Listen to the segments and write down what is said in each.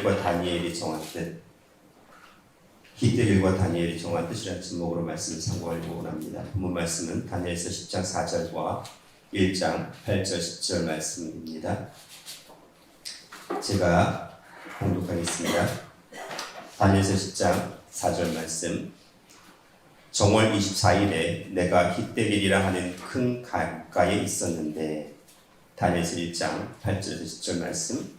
히데겔과 다니엘이 정한 뜻, 히데겔과 다니엘이 정한 뜻이라는 제목으로 말씀을 상고하려고 합니다. 본문 말씀은 다니엘서 10장 4절과 1장 8절 10절 말씀입니다. 제가 봉독하겠습니다. 다니엘서 10장 4절 말씀. 정월 24일에 내가 히데겔이라 하는 큰 강가에 있었는데, 다니엘서 1장 8절에서 10절 말씀.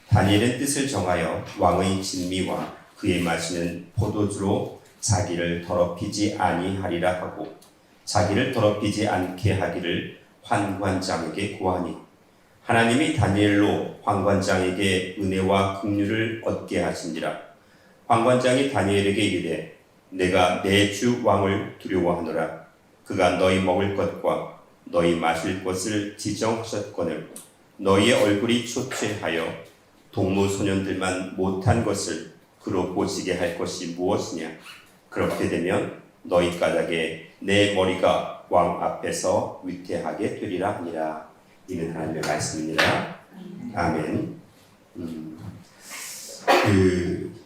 다니엘은 뜻을 정하여 왕의 진미와 그의 마시는 포도주로 자기를 더럽히지 아니하리라 하고, 자기를 더럽히지 않게 하기를 환관장에게 구하니, 하나님이 다니엘로 환관장에게 은혜와 긍휼을 얻게 하시니라. 환관장이 다니엘에게 이르되, 내가 내 주 왕을 두려워하노라. 그가 너희 먹을 것과 너희 마실 것을 지정하셨거늘 너희의 얼굴이 초췌하여 동무소년들만 못한 것을 그로 보시게 할 것이 무엇이냐. 그렇게 되면 너희 까닭에 내 머리가 왕 앞에서 위태하게 되리라 하니라. 이는 하나님의 말씀입니다. 아멘.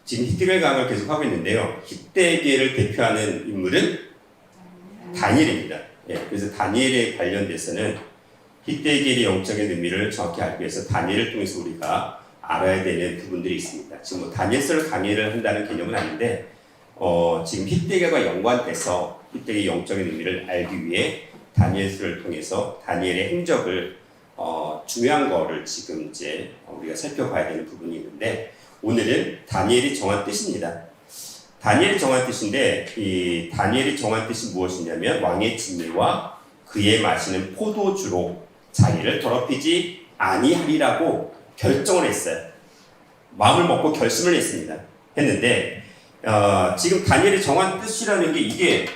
지금 히데겔 강을 계속 하고 있는데요. 히데겔을 대표하는 인물은 다니엘입니다. 그래서 다니엘에 관련돼서는 히데겔의 영적인 의미를 정확히 알기 위해서 다니엘을 통해서 우리가 알아야 되는 부분들이 있습니다. 지금 다니엘서를 강의를 한다는 개념은 아닌데, 지금 히데겔과 연관돼서 히데겔의 영적인 의미를 알기 위해 다니엘서를 통해서 다니엘의 행적을 중요한 거를 지금 이제 우리가 살펴봐야 되는 부분이 있는데, 오늘은 다니엘이 정한 뜻입니다. 다니엘이 정한 뜻인데, 이 다니엘이 정한 뜻이 무엇이냐면 왕의 진미와 그의 마시는 포도주로 자기를 더럽히지 아니하리라고 결정을 했어요. 마음을 먹고 결심을 했는데 지금 다니엘이 정한 뜻이라는 게, 이게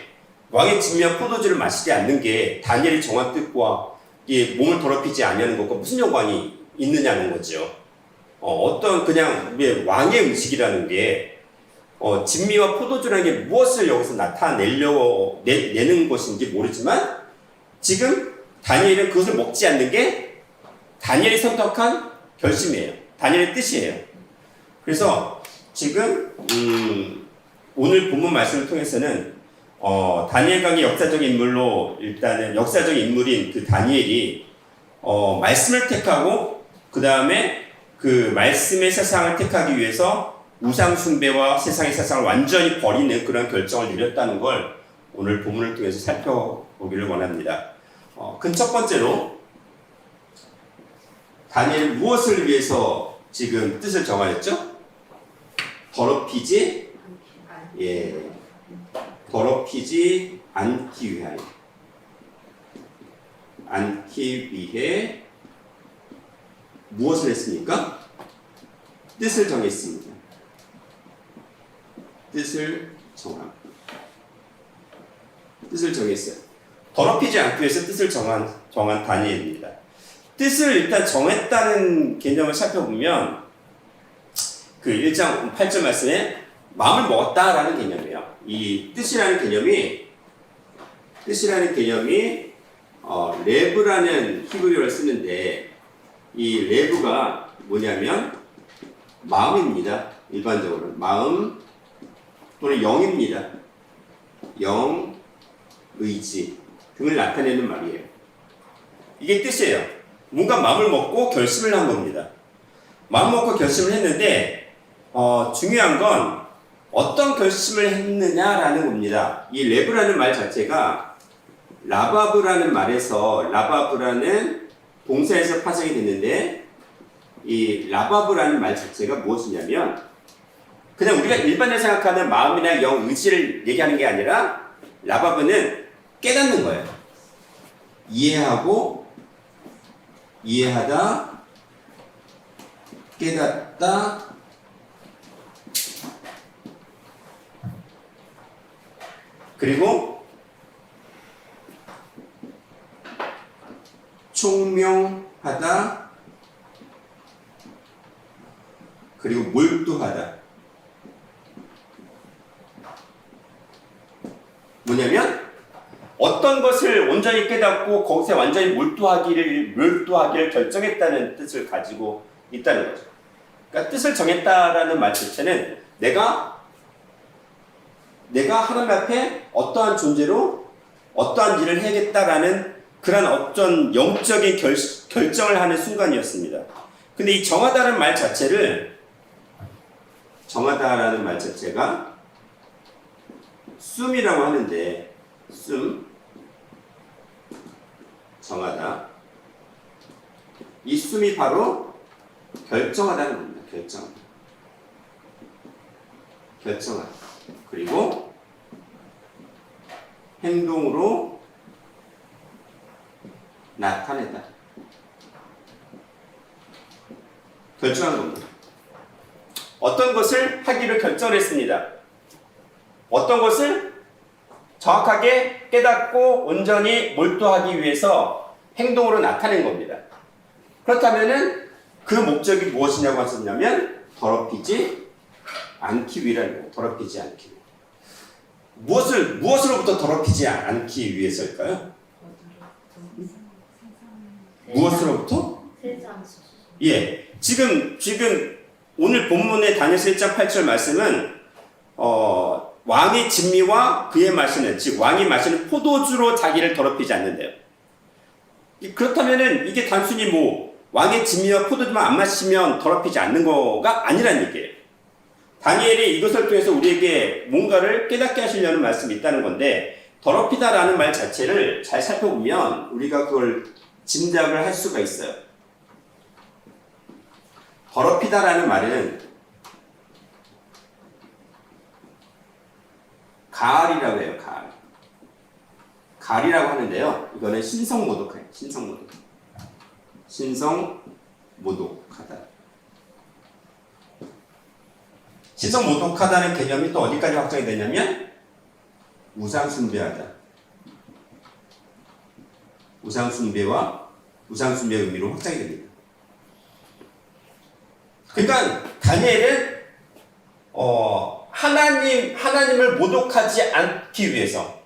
왕의 진미와 포도주를 마시지 않는 게 다니엘이 정한 뜻과 이게 몸을 더럽히지 아니하는 것과 무슨 연관이 있느냐는 거죠. 어떤 그냥 왕의 음식이라는 게 진미와 포도주라는 게 무엇을 여기서 나타내려고 내는 것인지 모르지만, 지금 다니엘은 그것을 먹지 않는 게 다니엘이 선택한 결심이에요. 다니엘의 뜻이에요. 그래서 지금 오늘 본문 말씀을 통해서는 다니엘 강의 역사적인 인물로, 일단은 역사적인 인물인 그 다니엘이 말씀을 택하고 그 다음에 그 말씀의 세상을 택하기 위해서 우상 숭배와 세상의 세상을 완전히 버리는 그런 결정을 내렸다는 걸 오늘 본문을 통해서 살펴보기를 원합니다. 그 첫 번째로 다니엘은 무엇을 위해서 지금 뜻을 정하였죠? 더럽히지 않기 위해 무엇을 했습니까? 뜻을 정했습니다. 뜻을 정했어요. 더럽히지 않기 위해서 뜻을 정한 다니엘입니다. 뜻을 일단 정했다는 개념을 살펴보면, 그 1장 8절 말씀에 마음을 먹었다라는 개념이에요. 이 뜻이라는 개념이 레브라는 히브리어를 쓰는데, 이 레브가 뭐냐면 마음입니다. 일반적으로 마음 또는 영입니다. 영, 의지 등을 나타내는 말이에요. 이게 뜻이에요. 뭔가 마음을 먹고 결심을 한 겁니다. 마음 먹고 결심을 했는데, 중요한 건 어떤 결심을 했느냐라는 겁니다. 이 레브라는 말 자체가 라바브라는 말에서, 라바브라는 동사에서 파생이 됐는데, 이 라바브라는 말 자체가 무엇이냐면, 그냥 우리가 일반적으로 생각하는 마음이나 영, 의지를 얘기하는 게 아니라, 라바브는 깨닫는 거예요. 이해하다, 깨닫다, 그리고 총명하다, 그리고 몰두하다. 뭐냐면 어떤 것을 온전히 깨닫고 거기서 완전히 몰두하기를 결정했다는 뜻을 가지고 있다는 거죠. 그러니까 뜻을 정했다라는 말 자체는 내가 하나님 앞에 어떠한 존재로 어떠한 일을 해야겠다라는 그런 어떤 영적인 결정을 하는 순간이었습니다. 근데 이 정하다라는 말 자체가 숨이라고 하는데, 정하다. 이 숨이 바로 결정하다는 겁니다. 결정하다. 그리고 행동으로 나타내다. 결정한 겁니다. 어떤 것을 하기로 결정했습니다. 어떤 것을 정확하게 깨닫고 온전히 몰두하기 위해서 행동으로 나타낸 겁니다. 그렇다면은 그 목적이 무엇이냐고 하셨냐면 더럽히지 않기 위라는 거예요. 더럽히지 않기 위해. 무엇으로부터 더럽히지 않기 위해서일까요? 무엇으로부터? 예. 지금 오늘 본문의 다니엘서 1장 8절 말씀은 왕의 진미와 그의 마시는, 즉 왕이 마시는 포도주로 자기를 더럽히지 않는데요. 그렇다면은 이게 단순히 뭐 왕의 진미와 포도주만 안 마시면 더럽히지 않는 거가 아니란 얘기예요. 다니엘이 이것을 통해서 우리에게 뭔가를 깨닫게 하시려는 말씀이 있다는 건데, 더럽히다라는 말 자체를 잘 살펴보면 우리가 그걸 짐작을 할 수가 있어요. 더럽히다라는 말은 가을이라고 해요. 가을이라고 하는데요. 이거는 신성모독해요. 신성모독하다. 신성모독하다는 개념이 또 어디까지 확장이 되냐면 우상숭배하다. 우상숭배와 우상숭배의 의미로 확장이 됩니다. 그러니까 다니엘은 하나님을 모독하지 않기 위해서,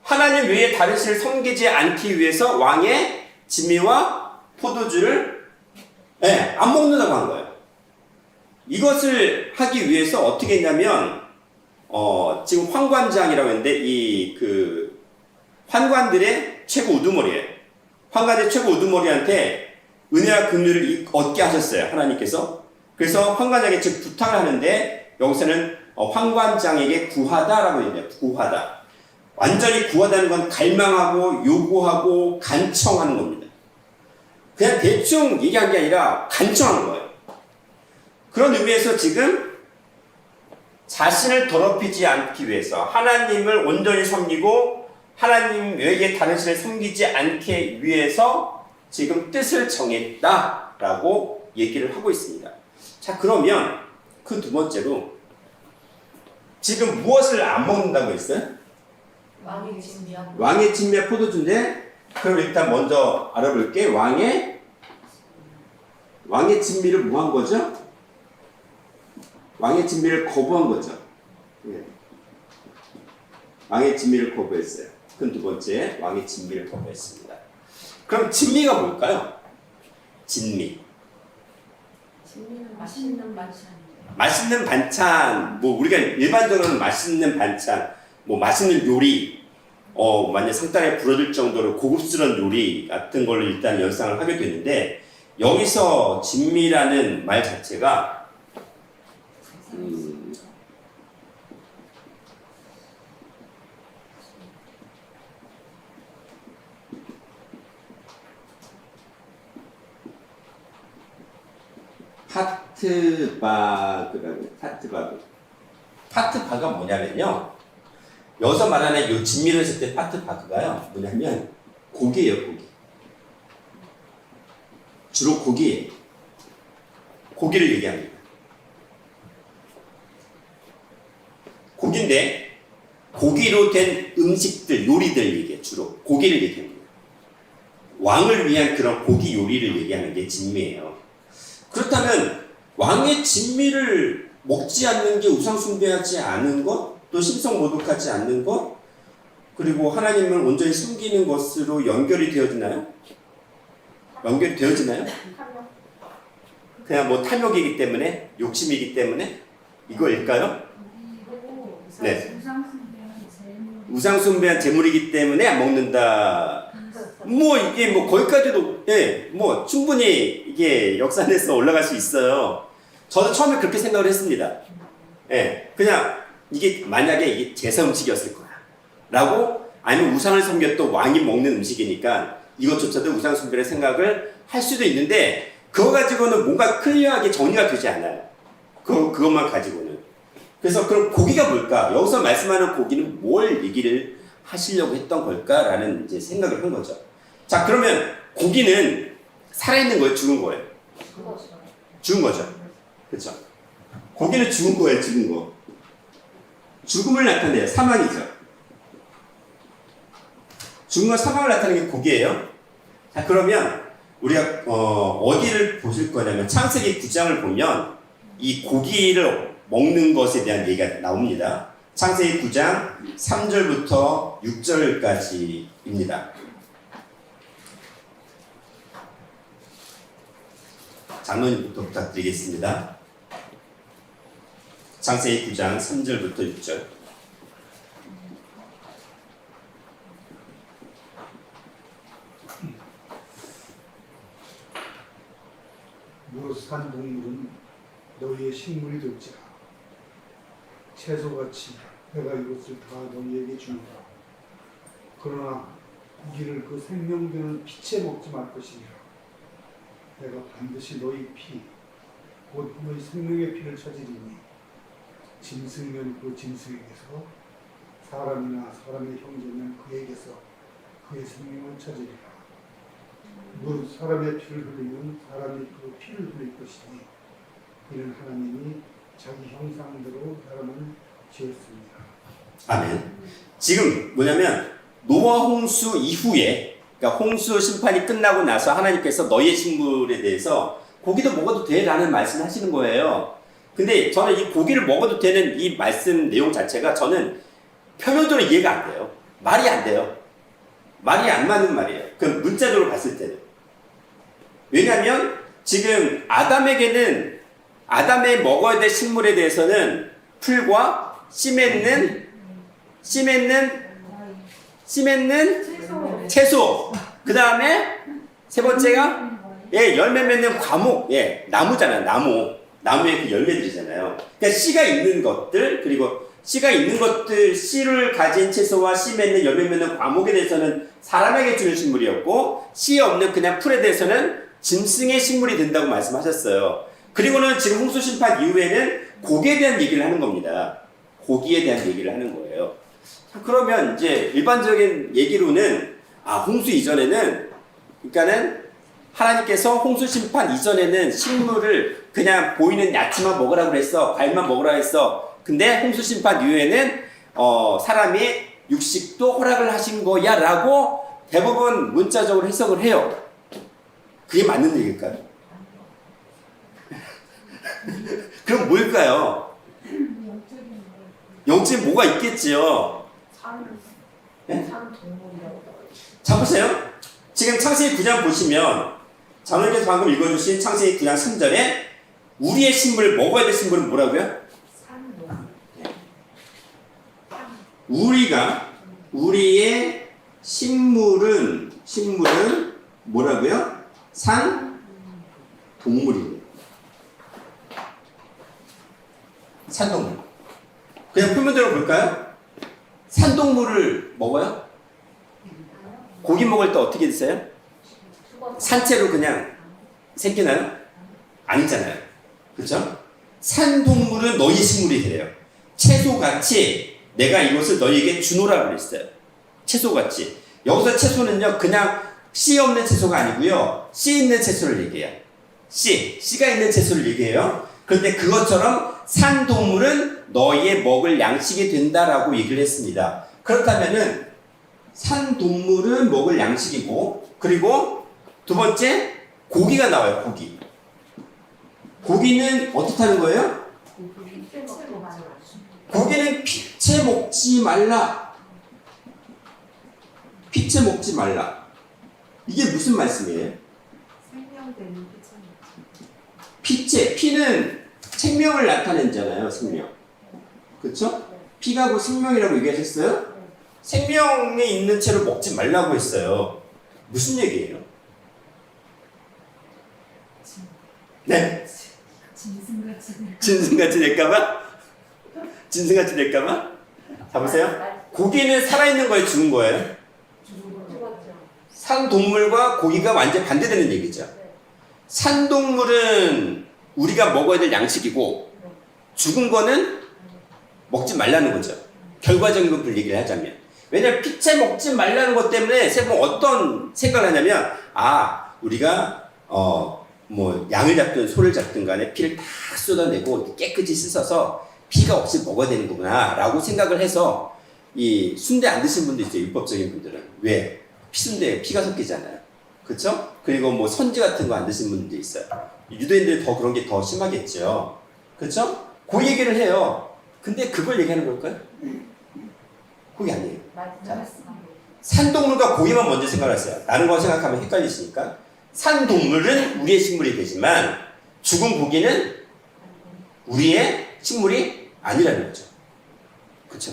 하나님 외에 다른 신을 섬기지 않기 위해서 왕의 진미와 포도주를 안 먹는다고 한 거예요. 이것을 하기 위해서 어떻게 했냐면 지금 환관장이라고 했는데 그 환관들의 최고 우두머리예요. 환관의 최고 우두머리한테 은혜와 긍휼을 얻게 하셨어요. 하나님께서. 그래서 환관장에게 즉 부탁을 하는데, 여기서는 환관장에게 구하다라고 얘기해요. 구하다. 완전히 구하다는 건 갈망하고 요구하고 간청하는 겁니다. 그냥 대충 얘기한 게 아니라 간청하는 거예요. 그런 의미에서 지금 자신을 더럽히지 않기 위해서, 하나님을 온전히 섬기고 하나님 외에 다른 신을 섬기지 않기 위해서 지금 뜻을 정했다라고 얘기를 하고 있습니다. 자, 그러면 그 두 번째로 지금 무엇을 안 먹는다고 했어요? 왕의 진미와 포도주인데, 그럼 일단 먼저 알아볼게. 왕의 진미를 뭐 한 거죠? 왕의 진미를 거부한 거죠. 왕의 진미를 거부했어요. 그 두 번째, 왕의 진미를 거부했습니다. 그럼 진미가 뭘까요? 진미는 맛있는 반찬. 맛있는 반찬, 뭐 우리가 일반적으로는 맛있는 반찬, 뭐 맛있는 요리, 완전 상단에 불어줄 정도로 고급스러운 요리 같은 걸로 일단 연상을 하게 되는데, 여기서 진미라는 말 자체가 파트바가 뭐냐면요, 여기서 말하는 요 진미를 했을 때 파트바가요 뭐냐면 고기예요. 고기. 주로 고기예요. 고기를 얘기합니다. 고기인데 고기로 된 음식들, 요리들 얘기해요. 주로 고기를 얘기합니다. 왕을 위한 그런 고기 요리를 얘기하는 게 진미예요. 그렇다면 왕의 진미를 먹지 않는 게 우상숭배하지 않은 것, 또 신성모독하지 않는 것, 그리고 하나님을 온전히 숨기는 것으로 연결이 되어지나요? 그냥 뭐 탐욕이기 때문에, 욕심이기 때문에 이거일까요? 네. 우상숭배한 재물이기 때문에 안 먹는다. 뭐 이게 뭐 거기까지도 예, 뭐 충분히 이게 역산해서 올라갈 수 있어요. 저도 처음에 그렇게 생각을 했습니다. 예, 그냥 이게 만약에 이게 제사 음식이었을 거야. 라고 아니면 우상을 섬겼던 왕이 먹는 음식이니까 이것조차도 우상 숭배의 생각을 할 수도 있는데 그거 가지고는 뭔가 클리어하게 정리가 되지 않아요. 그것만 가지고는. 그래서 그럼 고기가 뭘까? 여기서 말씀하는 고기는 뭘 얘기를 하시려고 했던 걸까라는 이제 생각을 한 거죠. 자, 그러면 고기는 살아있는 거예요? 죽은 거예요? 죽은 거죠. 그렇죠? 고기는 죽은 거예요? 죽은 거. 죽음을 나타내요. 사망이죠. 죽은 건 사망을 나타내는 게 고기예요. 자, 그러면 우리가 어디를 보실 거냐면 창세기 9장을 보면 이 고기를 먹는 것에 대한 얘기가 나옵니다. 창세기 9장 3절부터 6절까지입니다. 장로님부터 부탁드리겠습니다. 창세기 9장 3절부터 6절. 무릇 산 동물은 너희의 식물이 될지라 채소같이 내가 이것을 다 너희에게 주노라. 그러나 고기를 그 생명되는 피채 먹지 말 것이니라. 내가 반드시 너희 피 곧 너희 생명의 피를 찾으리니 짐승면 그 짐승에게서 사람이나 사람의 형제면 그에게서 그의 생명을 찾으리라. 무릇 사람의 피를 흘리면 사람이 그 피를 흘릴 것이니 이는 하나님이 자기 형상대로 사람을 지었습니다. 아멘. 지금 뭐냐면 노아 홍수 이후에, 그러니까 홍수 심판이 끝나고 나서 하나님께서 너희의 식물에 대해서 고기도 먹어도 돼라는 말씀을 하시는 거예요. 근데 저는 이 고기를 먹어도 되는 이 말씀 내용 자체가 저는 표면적으로 이해가 안 돼요. 말이 안 돼요. 말이 안 맞는 말이에요. 그 문자적으로 봤을 때는. 왜냐하면 지금 아담에게는 아담의 먹어야 될 식물에 대해서는 풀과 씨 맺는 채소. 그 다음에 세 번째가 열매 맺는 과목. 나무잖아요. 나무의 그 열매들이잖아요. 그러니까 씨가 있는 것들, 그리고 씨가 있는 것들, 씨를 가진 채소와 씨 맺는 열매 맺는 과목에 대해서는 사람에게 주는 식물이었고, 씨 없는 그냥 풀에 대해서는 짐승의 식물이 된다고 말씀하셨어요. 그리고는 지금 홍수 심판 이후에는 고기에 대한 얘기를 하는 겁니다. 고기에 대한 얘기를 하는 거예요. 자, 그러면 이제 일반적인 얘기로는 홍수 이전에는, 그러니까는 하나님께서 홍수 심판 이전에는 식물을 그냥 보이는 야채만 먹으라고 그랬어. 과일만 먹으라고 했어. 근데 홍수 심판 이후에는 사람이 육식도 허락을 하신 거야 라고 대부분 문자적으로 해석을 해요. 그게 맞는 얘기일까요? 그럼 뭘까요? 영적인 뭐가 있겠지요? 네? 자, 보세요. 지금 창세기 9장 보시면 장로님께서 방금 읽어주신 창세기 9장 3절에 우리의 식물을 먹어야 될 식물은 뭐라고요? 우리의 식물은 뭐라고요? 산 동물이에요. 산동물. 그냥 표면적으로 볼까요? 산동물을 먹어요? 고기 먹을 때 어떻게 드세요? 산채로 그냥 생기나요? 아니잖아요. 그렇죠? 산동물은 너희 식물이 돼요. 채소같이 내가 이것을 너희에게 주노라고 그랬어요. 채소같이. 여기서 채소는요, 그냥 씨 없는 채소가 아니고요, 씨 있는 채소를 얘기해요. 씨가 있는 채소를 얘기해요. 그런데 그것처럼 산동물은 너희의 먹을 양식이 된다라고 얘기를 했습니다. 그렇다면은 산동물은 먹을 양식이고, 그리고 두 번째 고기가 나와요. 고기는 어떻다는 거예요? 고기는 피채 먹지 말라. 피채 먹지 말라. 이게 무슨 말씀이에요? 피는 생명을 나타내잖아요. 생명. 그쵸? 피가 그 생명이라고 얘기하셨어요? 생명이 있는 채로 먹지 말라고 했어요. 무슨 얘기예요? 네? 짐승같이 될까봐? 짐승같이 될까봐? 잡으세요. 고기는 살아있는 거예요? 죽은 거예요? 산동물과 고기가 완전 반대되는 얘기죠. 산동물은 우리가 먹어야 될 양식이고 죽은 거는 먹지 말라는 거죠. 결과적인 걸 얘기를 하자면. 왜냐면 피채 먹지 말라는 것 때문에 세번 어떤 생각을 하냐면 우리가 뭐 양을 잡든 소를 잡든 간에 피를 다 쏟아내고 깨끗이 씻어서 피가 없이 먹어야 되는 거구나 라고 생각을 해서 이 순대 안 드신 분도 있어요. 율법적인 분들은. 왜? 피순대에 피가 섞이잖아요. 그쵸? 그리고 뭐 선지 같은 거 안 드신 분들도 있어요. 유대인들이 더 그런 게 더 심하겠죠. 그쵸? 그 얘기를 해요. 근데 그걸 얘기하는 걸까요? 그게 아니에요. 자, 산동물과 고기만 먼저 생각했어요. 다른 거 생각하면 헷갈리시니까. 산동물은 우리의 식물이 되지만 죽은 고기는 우리의 식물이 아니라는 거죠. 그쵸?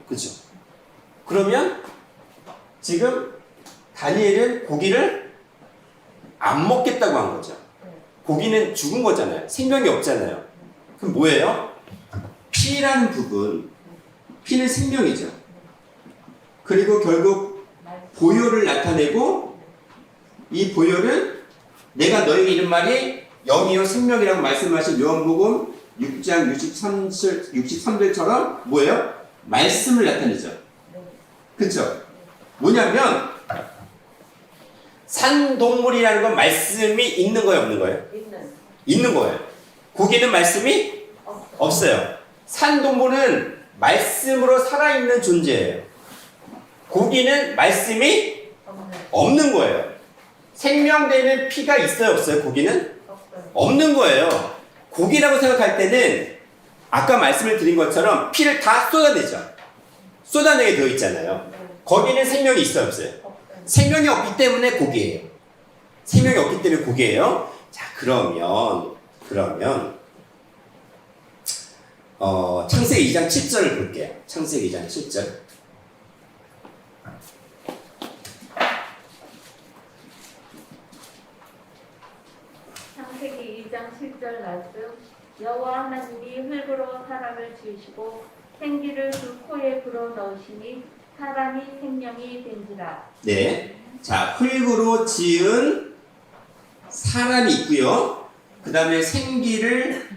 그쵸? 그러면 지금 다니엘은 고기를 안 먹겠다고 한 거죠. 고기는 죽은 거잖아요. 생명이 없잖아요. 그럼 뭐예요? 피라는 부분, 피는 생명이죠. 그리고 결국 보혈을 나타내고 이 보혈은 내가 너에게 이른 말이 영이요 생명이라고 말씀하신 요한복음 6장 63절처럼 뭐예요? 말씀을 나타내죠. 그쵸? 뭐냐면 산동물이라는 건 말씀이 있는 거예요, 없는 거예요? 있는 거예요. 고기는 말씀이 없어요. 산동물은 말씀으로 살아있는 존재예요. 고기는 말씀이 없는 거예요. 생명되는 피가 있어요, 없어요? 고기는? 없는 거예요. 고기라고 생각할 때는 아까 말씀을 드린 것처럼 피를 다 쏟아내죠. 쏟아내게 되어 있잖아요. 거기는 생명이 있어요, 없어요? 생명이 없기 때문에 고기예요. 생명이 없기 때문에 고기예요. 자, 그러면 창세기 2장 7절을 볼게요. 창세기 2장 7절. 창세기 2장 7절 말씀. 여호와 하나님이 흙으로 사람을 지으시고 생기를 그 코에 불어 넣으시니 사람이 생명이 된지라. 네. 자, 흙으로 지은 사람이 있고요. 그 다음에 생기를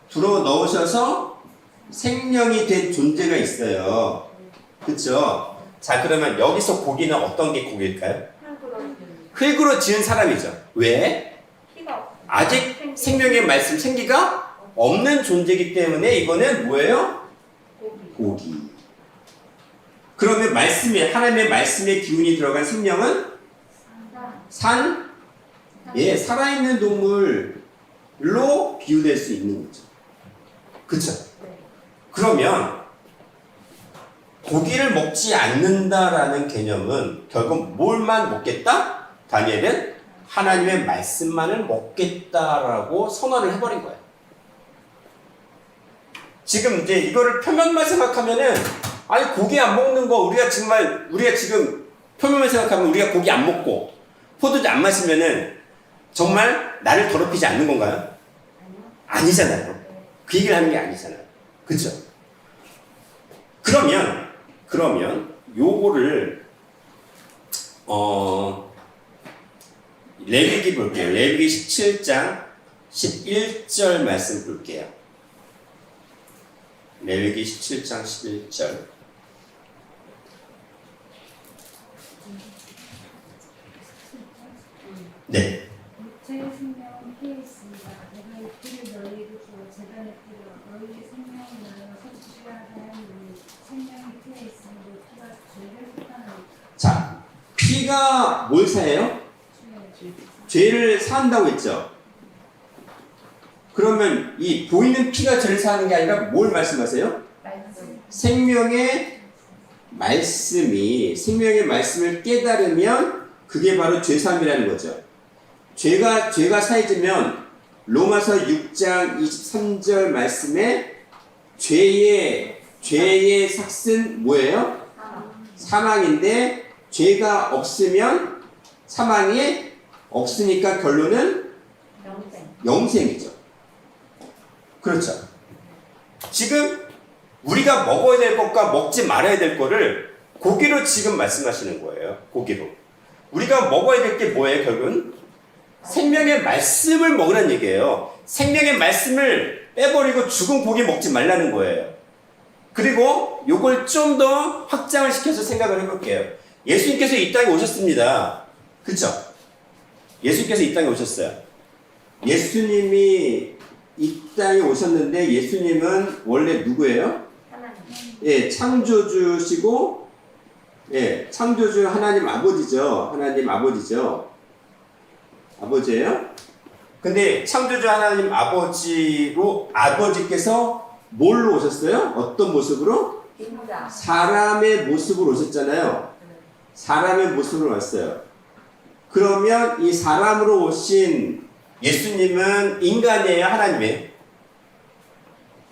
불어 넣으셔서 생명이 된 존재가 있어요. 그쵸? 자, 그러면 여기서 고기는 어떤 게 고기일까요? 흙으로 지은 사람이죠. 왜? 아직 생명의 말씀, 생기가 없는 존재이기 때문에 이거는 뭐예요? 고기. 그러면 말씀에, 하나님의 말씀의 기운이 들어간 생명은 살아있는 동물로 비유될 수 있는 거죠. 그쵸? 그러면 고기를 먹지 않는다라는 개념은 결국 뭘만 먹겠다? 다니엘은 하나님의 말씀만을 먹겠다라고 선언을 해버린 거예요. 지금 이제 이거를 표면만 생각하면은 아니 고기 안 먹는 거 우리가 지금 표면만 생각하면 우리가 고기 안 먹고 포도주 안 마시면은 정말 나를 더럽히지 않는 건가요? 아니잖아요. 그 얘기를 하는 게 아니잖아요. 그쵸? 그러면 요거를 레위기 볼게요. 레위기 17장 11절 말씀 볼게요. 레위기 17장 11절. 네. 육체의 생명은 피에 있습니다. 내가 이 피를 너희에게 주어 제단의 피로 너희의 생명을 나누어 성취하라 하였으니 생명이 피에 있으므로 피가 죄를 속하나니. 자, 피가 뭘 사해요? 죄를 사한다고 했죠. 그러면 이 보이는 피가 죄를 사하는 게 아니라 뭘 말씀하세요? 생명의 말씀을 깨달으면 그게 바로 죄사함이라는 거죠. 죄가 사해지면 로마서 6장 23절 말씀에 죄의 삭은 뭐예요? 사망인데 죄가 없으면 사망이 없으니까 결론은 영생이죠. 그렇죠. 지금 우리가 먹어야 될 것과 먹지 말아야 될 거를 고기로 지금 말씀하시는 거예요. 고기로. 우리가 먹어야 될 게 뭐예요, 결국은? 생명의 말씀을 먹으라는 얘기예요. 생명의 말씀을 빼버리고 죽은 고기 먹지 말라는 거예요. 그리고 요걸 좀 더 확장을 시켜서 생각을 해볼게요. 예수님께서 이 땅에 오셨습니다. 그쵸? 예수님께서 이 땅에 오셨어요. 예수님이 이 땅에 오셨는데 예수님은 원래 누구예요? 하나님. 예, 창조주시고, 예, 창조주 하나님 아버지죠. 하나님 아버지죠. 아버지예요? 근데 창조주 하나님 아버지께서 뭘로 오셨어요? 어떤 모습으로? 인자. 사람의 모습으로 오셨잖아요. 사람의 모습으로 왔어요. 그러면 이 사람으로 오신 예수님은 인간이에요? 하나님이에요?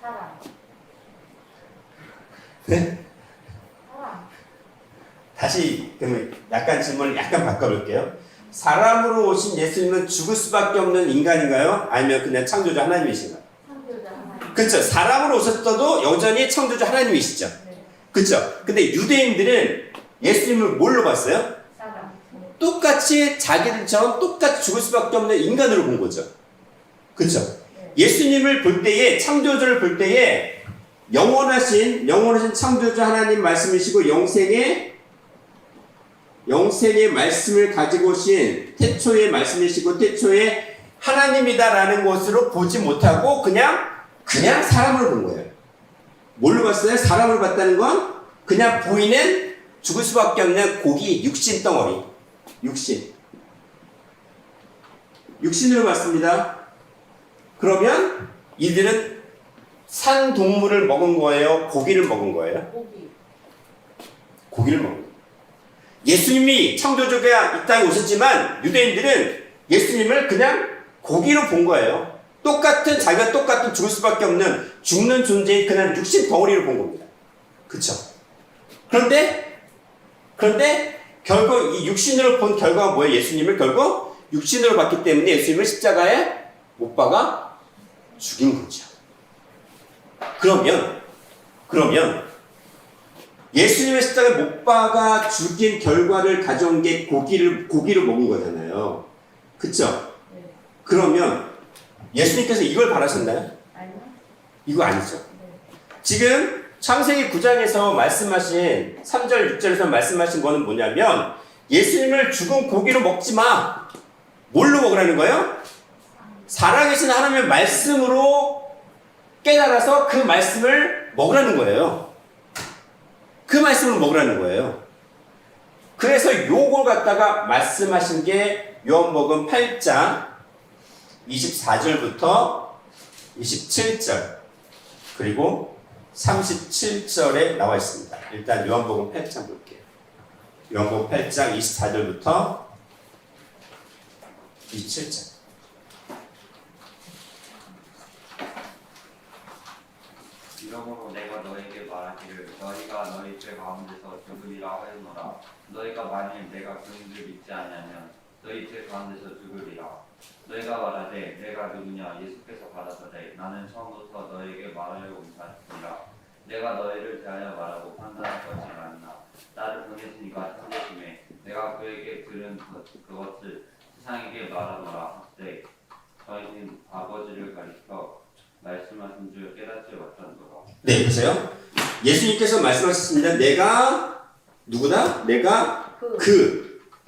사람. 네? 사람. 다시 그러면 약간 질문을 약간 바꿔볼게요. 사람으로 오신 예수님은 죽을 수밖에 없는 인간인가요? 아니면 그냥 창조주 하나님이신가요? 창조자 하나님. 그렇죠. 사람으로 오셨어도 여전히 창조주 하나님이시죠. 네. 그렇죠. 근데 유대인들은 예수님을 뭘로 봤어요? 사람. 똑같이 자기들처럼 똑같이 죽을 수밖에 없는 인간으로 본 거죠. 그렇죠. 네. 예수님을 볼 때에 창조주를 볼 때에 영원하신 창조주 하나님 말씀이시고 영생의 말씀을 가지고 오신 태초의 말씀이시고 태초의 하나님이다라는 것으로 보지 못하고 그냥 사람으로 본 거예요. 뭘로 봤어요? 사람을 봤다는 건 그냥 보이는 죽을 수밖에 없는 고기, 육신 덩어리. 육신으로 봤습니다. 그러면 이들은 산 동물을 먹은 거예요? 고기를 먹은 거예요? 고기. 고기를 먹은 거예요. 예수님이 창조주가 이 땅에 오셨지만 유대인들은 예수님을 그냥 고기로 본 거예요. 자기가 똑같은 죽을 수밖에 없는 죽는 존재인 그냥 육신 덩어리를 본 겁니다. 그쵸? 그런데 결국 이 육신으로 본 결과가 뭐예요? 예수님을 결국 육신으로 봤기 때문에 예수님을 십자가에 못 박아 죽인 거죠. 그러면 예수님의 십자가에 못 박아 죽인 결과를 가져온 게 고기로 먹은 거잖아요. 그쵸? 네. 그러면 예수님께서 이걸 바라셨나요? 아니요. 이거 아니죠. 네. 지금 창세기 9장에서 말씀하신 3절, 6절에서 말씀하신 거는 뭐냐면 예수님을 죽은 고기로 먹지 마. 뭘로 먹으라는 거예요? 살아계신 하나님의 말씀으로 깨달아서 그 말씀을 먹으라는 거예요. 그 말씀을 먹으라는 거예요. 그래서 요걸 갖다가 말씀하신 게 요한복음 8장 24절부터 27절 그리고 37절에 나와 있습니다. 일단 요한복음 8장 볼게요. 요한복음 8장 24절부터 27절. 이러므로 내가 너에게 말하기를 너희가 너희 죄 가운데서 죽으리라 하였노라. 너희가 만일 내가 그분을 믿지 아니하면 너희 죄 가운데서 죽으리라. 너희가 말하되 내가 누구냐? 예수께서 가라사대 나는 처음부터 너에게 말하려고 온 자니라. 내가 너희를 대하여 말하고 판단할 것이 아니라 나를 보내시니까 참되심에 내가 그에게 들은 그것을 세상에게 말하노라. 하되 저희는 아버지를 가리켜 말씀하신 줄 깨닫지 못한도라. 네, 보세요. 예수님께서 말씀하셨습니다. 내가 누구다? 내가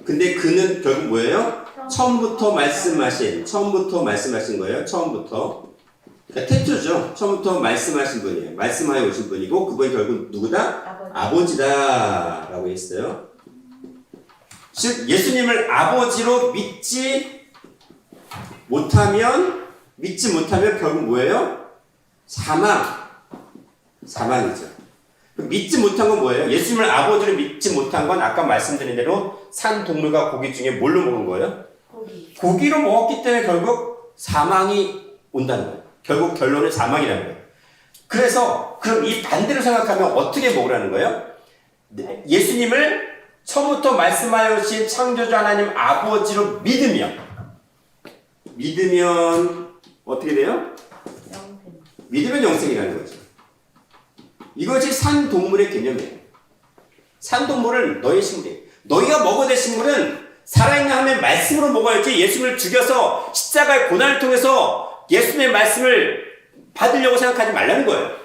근데 그는 결국 뭐예요? 처음부터 말씀하신 거예요. 처음부터. 그러니까 태초죠. 처음부터 말씀하신 분이에요. 말씀하여 오신 분이고 그분이 결국 누구다? 아버지다라고 했어요. 즉 예수님을 아버지로 믿지 못하면 결국 뭐예요? 사망이죠. 믿지 못한 건 뭐예요? 예수님을 아버지로 믿지 못한 건 아까 말씀드린 대로 산 동물과 고기 중에 뭘로 먹은 거예요? 고기로 먹었기 때문에 결국 사망이 온다는 거예요. 결국 결론은 사망이라는 거예요. 그래서 그럼 이 반대로 생각하면 어떻게 먹으라는 거예요? 네, 예수님을 처음부터 말씀하여 주신 창조주 하나님 아버지로 믿으면 어떻게 돼요? 영생. 믿으면 영생이라는 거죠. 이것이 산동물의 개념이에요. 산동물은 너의 식물이에요. 너희가 먹어야 될 식물은 살아있는 하나님의 말씀으로 먹어야지 예수님을 죽여서 십자가의 고난을 통해서 예수님의 말씀을 받으려고 생각하지 말라는 거예요.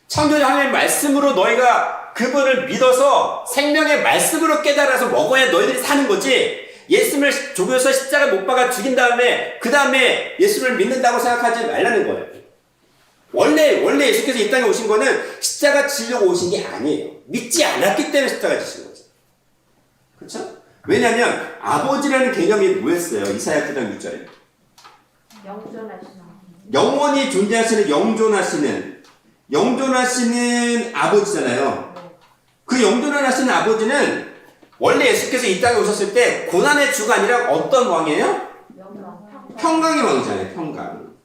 창조주 하나님의 말씀으로 너희가 그분을 믿어서 생명의 말씀으로 깨달아서 먹어야 너희들이 사는 거지, 예수님을 죽여서 십자가에 못 박아 죽인 다음에 그 다음에 예수님을 믿는다고 생각하지 말라는 거예요. 원래 예수께서 이 땅에 오신 거는 십자가 지려고 오신 게 아니에요. 믿지 않았기 때문에 십자가 지신 거죠. 그렇죠? 왜냐하면 아버지라는 개념이 뭐였어요? 이사야 9장 6절에 영존하시는 영원히 존재하시는 영존하시는 아버지잖아요. 그 영존하시는 아버지는 원래 예수께서 이 땅에 오셨을 때 고난의 주가 아니라 어떤 왕이에요? 평강의 왕이잖아요. 평강.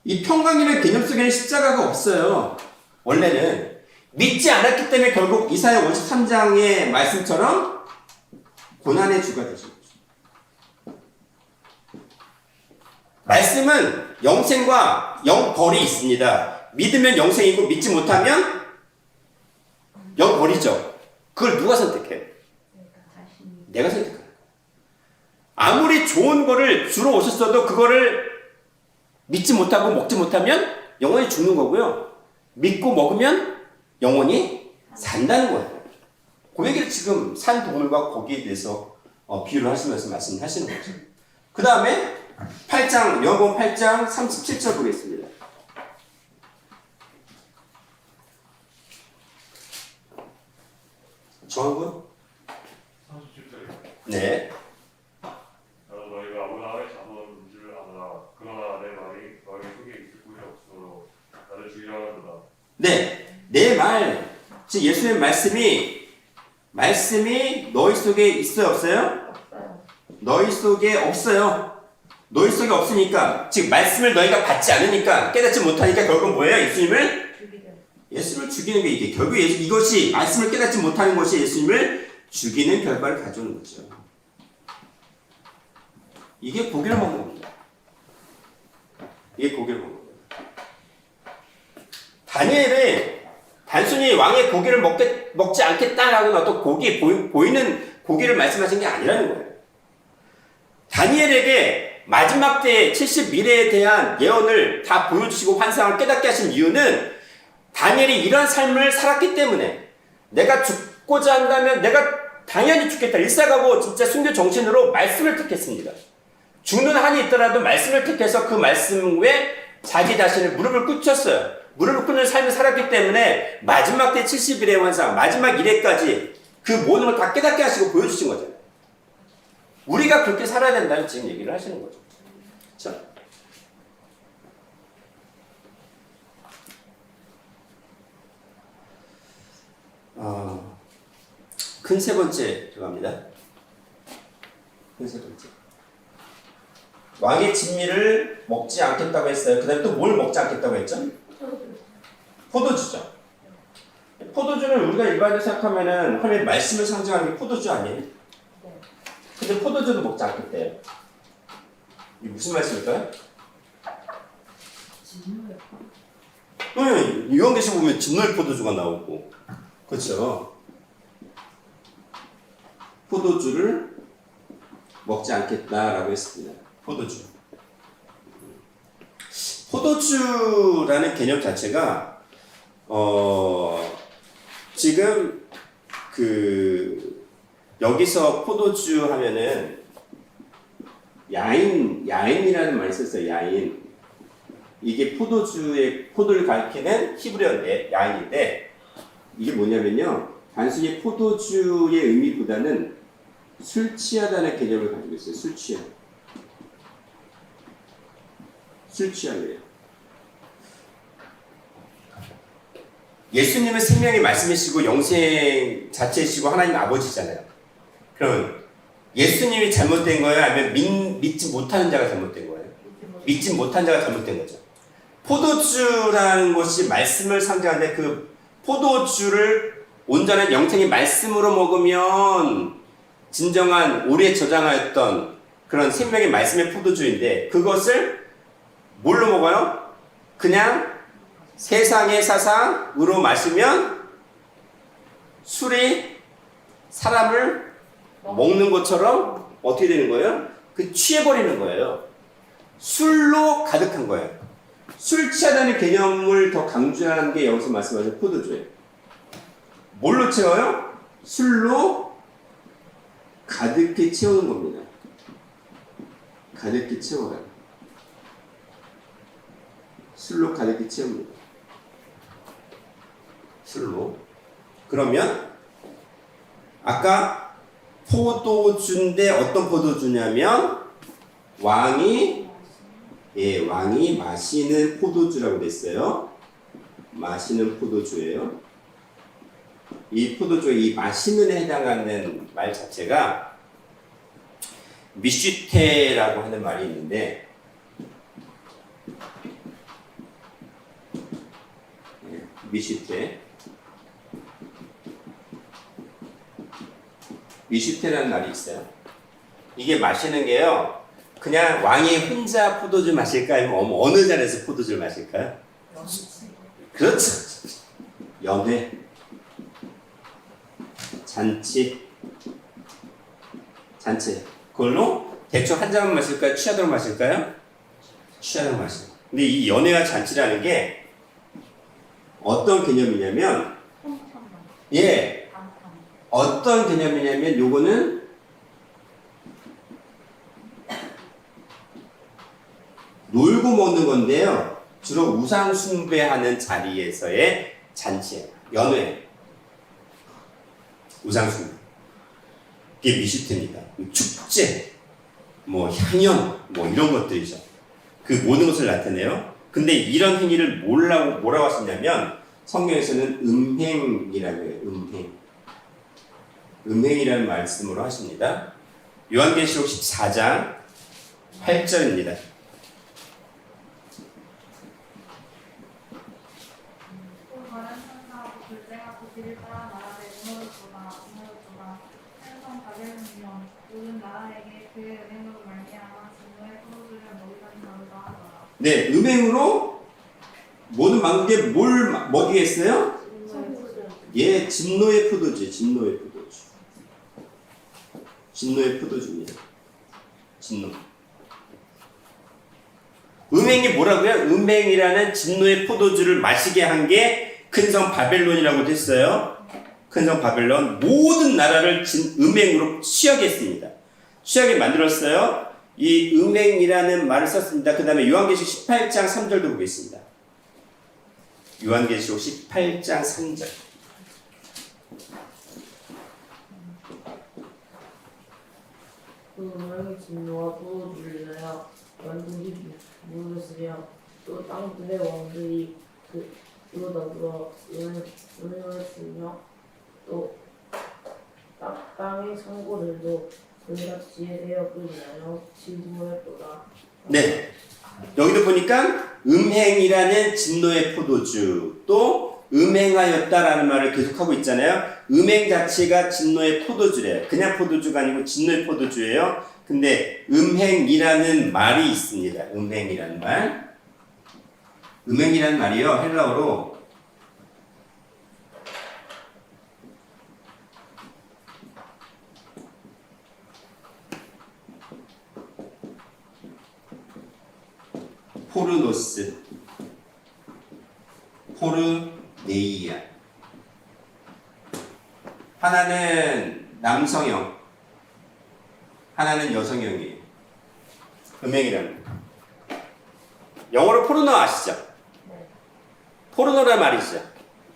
이 평강이라는 개념 속에는 십자가가 없어요. 원래는 믿지 않았기 때문에 결국 이사야 53장의 말씀처럼 고난의 주가 되신 거죠. 말씀은 영생과 영벌이 있습니다. 믿으면 영생이고 믿지 못하면 영벌이죠. 그걸 누가 선택해요? 내가 선택하는 거예요. 아무리 좋은 거를 주러 오셨어도 그거를 믿지 못하고 먹지 못하면 영원히 죽는 거고요. 믿고 먹으면 영원히 산다는 거예요. 그 얘기를 지금 산 동물과 고기에 대해서 비유를 하시면서 말씀하시는 거죠. 그 다음에 8장, 요한복음 8장 37절 보겠습니다. 정한군? 37절에 네. 나도 너희가 아브라함의 자손인 줄 아노라. 그러나 내 말이 너희 속에 있을 곳이 없으므로 나를 죽이려 하는도다. 네. 내 말, 즉 예수의 말씀이 너희 속에 있어요, 없어요? 없어요. 너희 속에 없어요. 너희 속에 없으니까, 즉 말씀을 너희가 받지 않으니까, 깨닫지 못하니까 결국은 뭐예요? 예수님을 죽이는 게 이게 결국 이것이 말씀을 깨닫지 못하는 것이 예수님을 죽이는 결과를 가져오는 거죠. 이게 고기를 먹는 겁니다. 이게 고기를 먹는 겁니다. 다니엘이 단순히 왕의 고기를 먹지 않겠다라고 어떤 보이는 고기를 말씀하신 게 아니라는 거예요. 다니엘에게 마지막 때의 70미래에 대한 예언을 다 보여주시고 환상을 깨닫게 하신 이유는 다니엘이 이런 삶을 살았기 때문에, 내가 죽고자 한다면 내가 당연히 죽겠다. 일사가고 진짜 순교 정신으로 말씀을 택했습니다. 죽는 한이 있더라도 말씀을 택해서 그 말씀 외에 자기 자신을 무릎을 꿇혔어요. 무릎을 꿇는 삶을 살았기 때문에 마지막 때 70일의 환상, 마지막 일에까지 그 모든 걸 다 깨닫게 하시고 보여주신 거잖아요. 우리가 그렇게 살아야 된다는 지금 얘기를 하시는 거죠. 그렇죠? 큰 세 번째 들어갑니다. 큰 세 번째. 왕의 진미를 먹지 않겠다고 했어요. 그 다음에 또 뭘 먹지 않겠다고 했죠? 포도주죠. 포도주는 우리가 일반적으로 생각하면은 하나님의 말씀을 상징하는 게 포도주 아니에요? 근데 포도주도 먹지 않겠대요. 이게 무슨 말씀일까요? 요한계시록 보면 진노의 포도주가 나오고, 그렇죠? 포도주를 먹지 않겠다라고 했습니다. 포도주라는 개념 자체가 지금 여기서 포도주 하면은 야인이라는 말이 있었어요. 야인. 이게 포도를 가리키는 히브리어 야인인데, 이게 뭐냐면요, 단순히 포도주의 의미보다는 술 취하다는 개념을 가지고 있어요. 술 취함이에요. 예수님은 생명의 말씀이시고 영생 자체이시고 하나님 아버지잖아요. 그럼 예수님이 잘못된 거예요? 아니면 믿지 못하는 자가 잘못된 거예요? 믿지 못한 자가 잘못된 거죠. 포도주라는 것이 말씀을 상징하는데 그 포도주를 온전한 영생의 말씀으로 먹으면 진정한 오래 저장하였던 그런 생명의 말씀의 포도주인데 그것을 뭘로 먹어요? 그냥 세상의 사상으로 마시면 술이 사람을 먹는 것처럼 어떻게 되는 거예요? 그 취해버리는 거예요. 술로 가득한 거예요. 술 취하다는 개념을 더 강조하는 게 여기서 말씀하신 포도주예요. 뭘로 채워요? 술로 가득히 채우는 겁니다. 가득히 채워요. 술로 가득히 채웁니다. 술로. 그러면 아까 포도주인데 어떤 포도주냐면 왕이 마시는 포도주라고 됐어요. 마시는 포도주예요. 이 포도주의 이 마시는에 해당하는 말 자체가 미슈테라고 하는 말이 있는데 미슈테라는 말이 있어요. 이게 마시는 게요. 그냥 왕이 혼자 포도주 마실까요? 아니면 어느 자리에서 포도주를 마실까요? 그렇죠. 연회, 잔치. 그걸로 대충 한 잔만 마실까요? 취하도록 마실까요? 취하도록 마셔요. 근데 이 연회와 잔치라는 게 어떤 개념이냐면, 어떤 개념이냐면 요거는 놀고 먹는 건데요. 주로 우상 숭배하는 자리에서의 잔치예요. 연회. 우상 숭배. 이게 미시트입니다. 축제, 향연, 이런 것들이죠. 그 모든 것을 나타내요. 근데 이런 행위를 뭐라고 하셨냐면 성경에서는 음행이라고 해요. 음행이라는 말씀으로 하십니다. 요한계시록 14장 8절입니다. 네, 음행으로 모든 만국에 뭘 먹이겠어요? 진노의 포도주. 진노의 포도주입니다. 진노. 음행이 뭐라고요? 음행이라는 진노의 포도주를 마시게 한 게 큰 성 바벨론이라고 했어요. 큰 성 바벨론 모든 나라를 음행으로 취하게 했습니다. 취하게 만들었어요. 이 음행이라는 말을 썼습니다. 그 다음에 요한계시록 18장 3절도 보겠습니다. 요한계시록 18장 3절. 그 음행의 진노와 포도주를 인하여 만국이 무르쓰며 또 땅들의 왕들이 그로 더불어 음행을 쓰며 또 땅의 상고들도 그같이 대역을 인하여 진노했도다. 네. 여기도 보니까 음행이라는 진노의 포도주 또 음행하였다라는 말을 계속하고 있잖아요. 음행 자체가 진노의 포도주래요. 그냥 포도주가 아니고 진노의 포도주예요. 근데 음행이라는 말이 있습니다. 음행이라는 말. 음행이라는 말이요. 헬라어로 포르노스, 포르네이아. 하나는 남성형, 하나는 여성형이에요. 음행이라는 거. 영어로 포르노 아시죠? 포르노란 말이죠.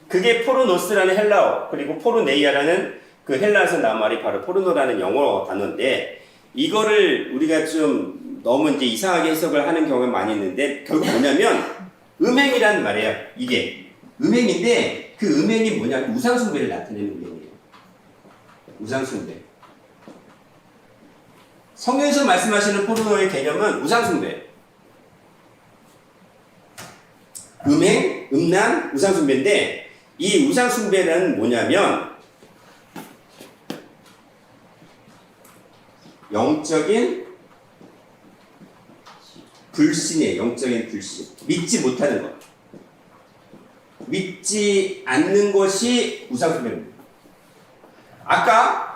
그게 포르노스라는 헬라어, 그리고 포르네이아라는 그 헬라에서 나온 말이 바로 포르노라는 영어 단어인데, 이거를 우리가 좀 너무 이제 이상하게 해석을 하는 경우가 많이 있는데, 결국 뭐냐면 음행이라는 말이에요. 이게 음행인데 그 음행이 뭐냐면 우상숭배를 나타내는 음행이에요. 우상숭배. 성경에서 말씀하시는 포도의 개념은 우상숭배. 음행, 음란, 우상숭배인데 이 우상숭배는 뭐냐면 영적인 불신이에요. 영적인 불신. 믿지 못하는 것. 믿지 않는 것이 우상숭배입니다. 아까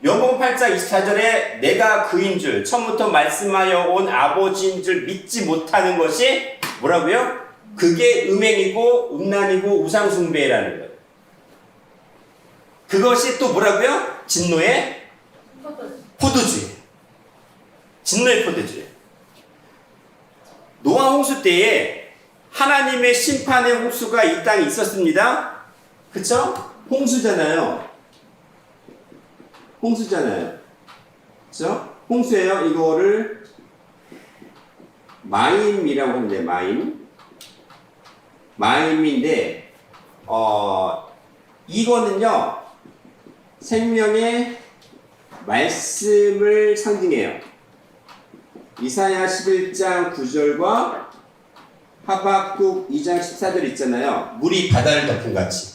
요한복음 8장 24절에 내가 그인 줄 처음부터 말씀하여 온 아버지인 줄 믿지 못하는 것이 뭐라고요? 그게 음행이고 음란이고 우상숭배라는 거예요. 그것이 또 뭐라고요? 진노의 포도주예요. 진노의 포도주예요. 노아 홍수 때에 하나님의 심판의 홍수가 이 땅에 있었습니다. 그쵸? 홍수잖아요. 그쵸? 홍수예요. 이거를 마임이라고 하는데 마임인데 이거는요 생명의 말씀을 상징해요. 이사야 11장 9절과 하박국 2장 14절 있잖아요. 물이 바다를 덮은 같이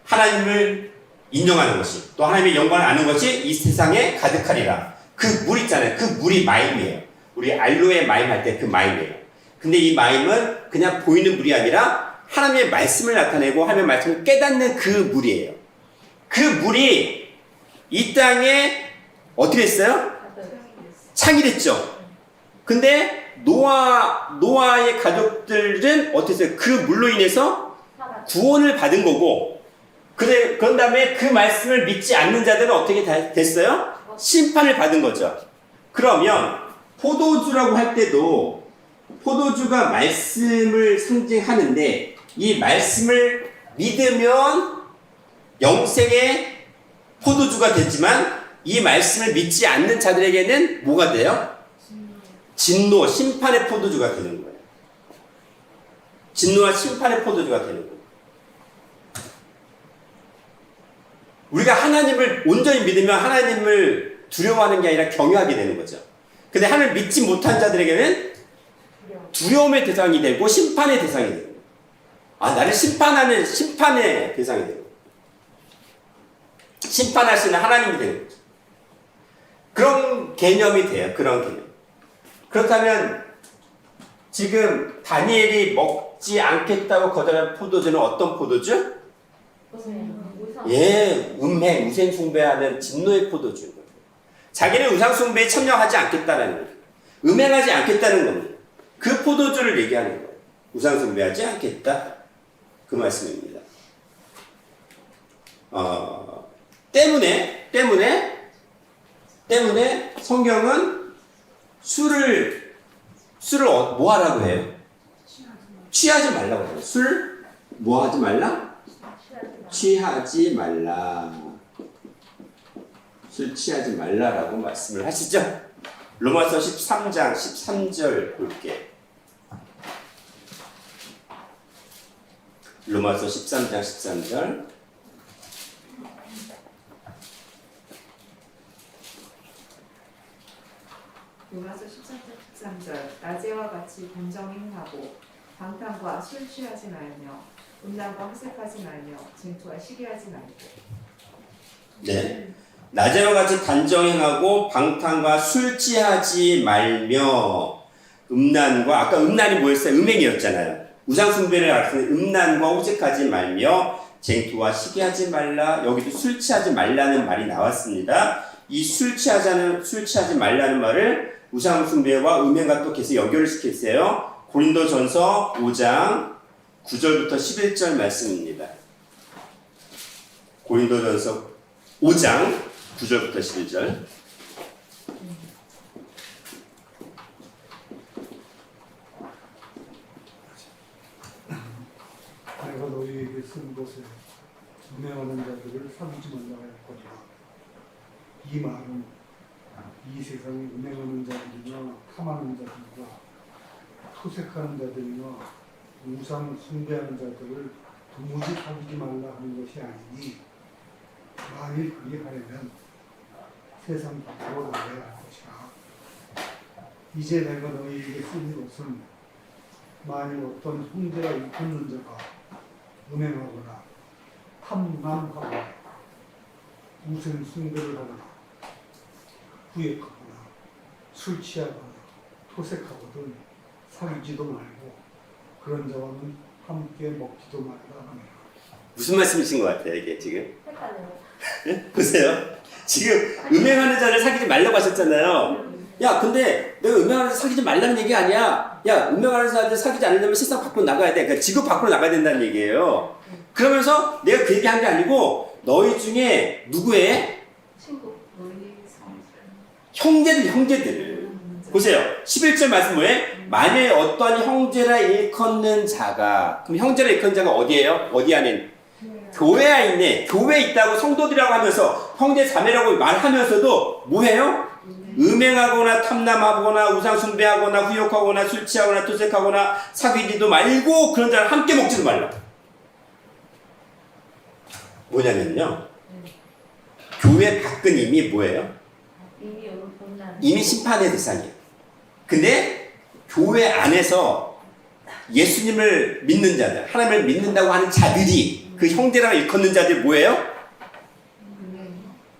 하나님을 인정하는 것이 또 하나님의 영광을 아는 것이 이 세상에 가득하리라. 그 물 있잖아요. 그 물이 마임이에요. 우리 알로에 마임 할 때 그 마임이에요. 근데 이 마임은 그냥 보이는 물이 아니라 하나님의 말씀을 나타내고 하나님의 말씀을 깨닫는 그 물이에요. 그 물이 이 땅에 어떻게 했어요? 창이 됐죠. 근데 노아의 가족들은 어떻게 했어요? 그 물로 인해서 구원을 받은 거고 그런 다음에 그 말씀을 믿지 않는 자들은 어떻게 됐어요? 심판을 받은 거죠. 그러면 포도주라고 할 때도 포도주가 말씀을 상징하는데 이 말씀을 믿으면 영생의 포도주가 되지만 이 말씀을 믿지 않는 자들에게는 뭐가 돼요? 진노, 심판의 포도주가 되는 거예요. 진노와 심판의 포도주가 되는 거예요. 우리가 하나님을 온전히 믿으면 하나님을 두려워하는 게 아니라 경외하게 되는 거죠. 근데 하나님을 믿지 못한 자들에게는 두려움의 대상이 되고 심판의 대상이 되는 거예요. 나를 심판하는 심판의 대상이 되는 거예요. 심판하시는 하나님이 되는 거죠. 그런 개념이 돼요. 그런 개념. 그렇다면 지금 다니엘이 먹지 않겠다고 거절한 포도주는 어떤 포도주? 음행, 우상 숭배하는 진노의 포도주인 거예요. 자기는 우상 숭배에 참여하지 않겠다는 거예요. 음행하지 않겠다는 겁니다. 그 포도주를 얘기하는 거예요. 우상 숭배하지 않겠다. 그 말씀입니다. 때문에 성경은 술을 뭐 하라고 해요? 취하지 말라고 해요. 술 뭐 하지 말라? 취하지 말라. 술 취하지 말라라고 말씀을 하시죠. 로마서 13장 13절 볼게. 로마서 13장 13절. 로마서 13절 낮에와 같이 단정히 행하고 방탕과 술 취하지 말며 음란과 흑색하지 말며 질투와 시기하지 말고. 네. 낮에와 같이 단정행하고 방탕과 술 취하지 말며 음란과 아까 음란이 뭐였어요? 음행이었잖아요. 우상 숭배를 가르치는 음란과 호색하지 말며 쟁투와 시기하지 말라. 여기도 술 취하지 말라는 말이 나왔습니다. 이 술 취하지 말라는 말을 우상 숭배와 음행과 또 계속 연결을 시켰어요. 고린도전서 5장 9절부터 11절 말씀입니다. 고린도전서 5장 9절부터 11절. 내가 너희에게 쓴 것에 음행하는 자들을 삼지 말라 했거니와 이 말은 이 세상에 음행하는 자들이나 탐하는 자들과 토색하는 자들이나 우상 숭배하는 자들을 도무지 사귀지 말라 하는 것이 아니니 만일 그리하려면 세상 밖으로 나가야 할 것이라. 이제 내가 너희에게 쓴 것은 만일 어떤 형제가 일컫는 자가 음행하거나 탐남하거나 우상 숭배를 하거나 후욕하거나 술 취하거나 토색하거든 사귀지도 말고 그런 자와는 함께 먹지도 말라 하니라. 무슨 말씀이신 것 같아요, 이게 지금? 헷갈려요. 보세요. 지금 음행하는 자를 사귀지 말라고 하셨잖아요. 야, 근데 내가 음행하는 자 사귀지 말라는 얘기 아니야. 야, 음행하는 자들 사귀지 않으려면 세상 밖으로 나가야 돼. 그러니까 지구 밖으로 나가야 된다는 얘기예요. 그러면서 내가 그 얘기 한 게 아니고 너희 중에 누구의 친구. 형제들. 보세요. 11절 말씀 뭐에? 만일 어떤 형제라 일컫는 자가, 그럼 형제라 일컫는 자가 어디예요? 어디 안에? 교회 안에 있네. 교회에 있다고 성도들이라고 하면서 형제 자매라고 말하면서도 뭐해요? 음행하거나 탐남하거나 우상 숭배하거나 후욕하거나 술 취하거나 토색하거나 사귀지도 말고 그런 자를 함께 먹지도 말라. 뭐냐면요. 교회 밖은 이미 뭐예요? 이미 본난. 이미 심판의 대상이에요. 근데 교회 안에서 예수님을 믿는 자들, 하나님을 믿는다고 하는 자들이 그 형제라고 일컫는 자들이 뭐예요?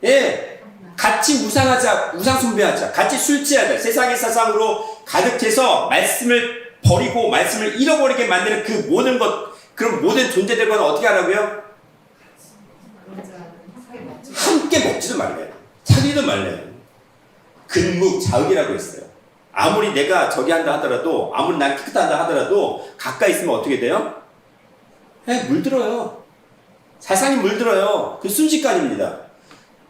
예, 같이 우상 숭배하자, 같이 술 취하자, 세상의 사상으로 가득해서 말씀을 버리고 말씀을 잃어버리게 만드는 그 모든 것, 그런 모든 존재들과는 어떻게 하라고요? 함께 먹지도 말래요. 사귀지도 말래요. 근묵자흑이라고 했어요. 아무리 내가 저기 한다 하더라도, 아무리 난 깨끗하다 한다 하더라도 가까이 있으면 어떻게 돼요? 물들어요. 세상이 물들어요. 그 순식간입니다.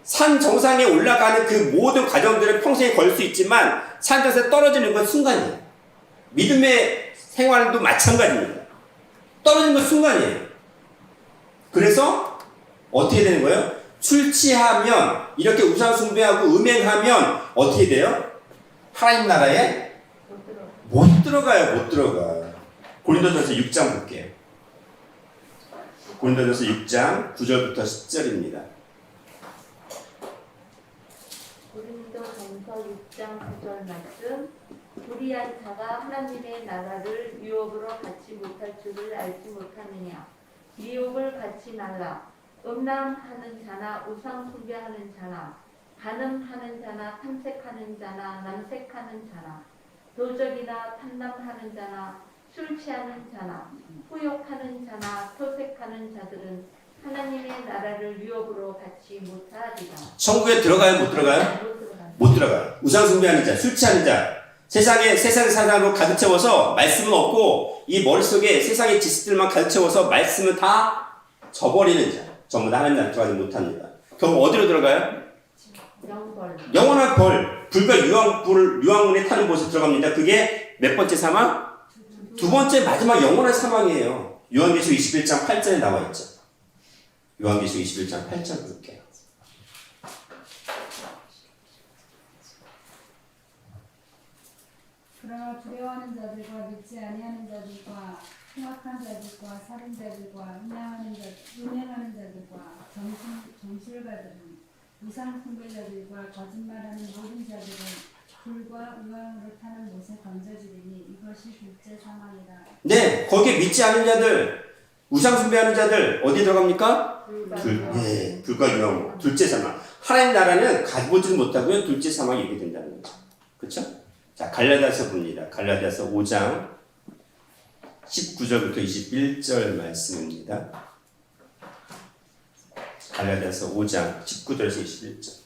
산 정상에 올라가는 그 모든 과정들은 평생에 걸 수 있지만 산 정상에 떨어지는 건 순간이에요. 믿음의 생활도 마찬가지입니다. 떨어지는 건 순간이에요. 그래서 어떻게 되는 거예요? 술 취하면, 이렇게 우상 숭배하고 음행하면 어떻게 돼요? 하나님 나라에 못 들어가요. 못 들어가. 고린도전서 6장 볼게요. 고린도전서 6장 9절부터 10절입니다. 고린도전서 6장 9절 말씀. 불의한 자가 하나님의 나라를 유혹으로 갖지 못할 줄을 알지 못하느냐. 미혹을 갖지 말라. 음란하는 자나 우상 숭배하는 자나 간음하는 자나 탐색하는 자나 남색하는 자나 도적이나 탐남하는 자나 술 취하는 자나 후욕하는 자나 토색하는 자들은 하나님의 나라를 유혹으로 받지 못하리라. 천국에 들어가요? 못 들어가요? 못 들어가요. 못 들어가요. 우상 숭배하는 자, 술 취하는 자, 세상의 사상으로 가득 채워서 말씀은 없고 이 머릿속에 세상의 지식들만 가득 채워서 말씀은 다 저버리는 자, 전부 다 하나님 나라에 들어가지 못합니다. 결국 어디로 들어가요? 영벌. 영원한 벌, 불과 유황문에 타는 곳에 들어갑니다. 그게 몇 번째 사망? 두 번째 마지막 영원한 사망이에요. 요한계시록 21장 8절에 나와 있죠. 요한계시록 21장 8절 볼게요. 그러나 두려워하는 자들과 믿지 아니하는 자들과 흉악한 자들과 살인자들과 음행하는 자들과 정술가들은 우상 숭배자들과 거짓말하는 모든 자들은 불과 유황으로 타는 못에 던져지리니 이것이 둘째 사망이다. 네, 거기에 믿지 않은 자들, 우상 숭배하는 자들 어디 들어갑니까? 불과 유황, 둘째 사망. 하나님 나라는 가보지는 못하고요, 둘째 사망이 이렇게 된다는 거죠. 그렇죠? 자, 갈라디아서 봅니다. 갈라디아서 5장 19절부터 21절 말씀입니다. 갈라디아서 5장 19절에서 21절.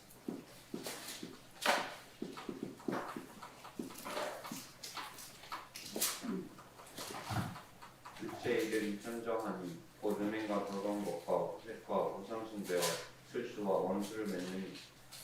육체이든 현저하니 곧 음행과 더러운 것과 후색과 우상숭배와 술수와 원수를 맺는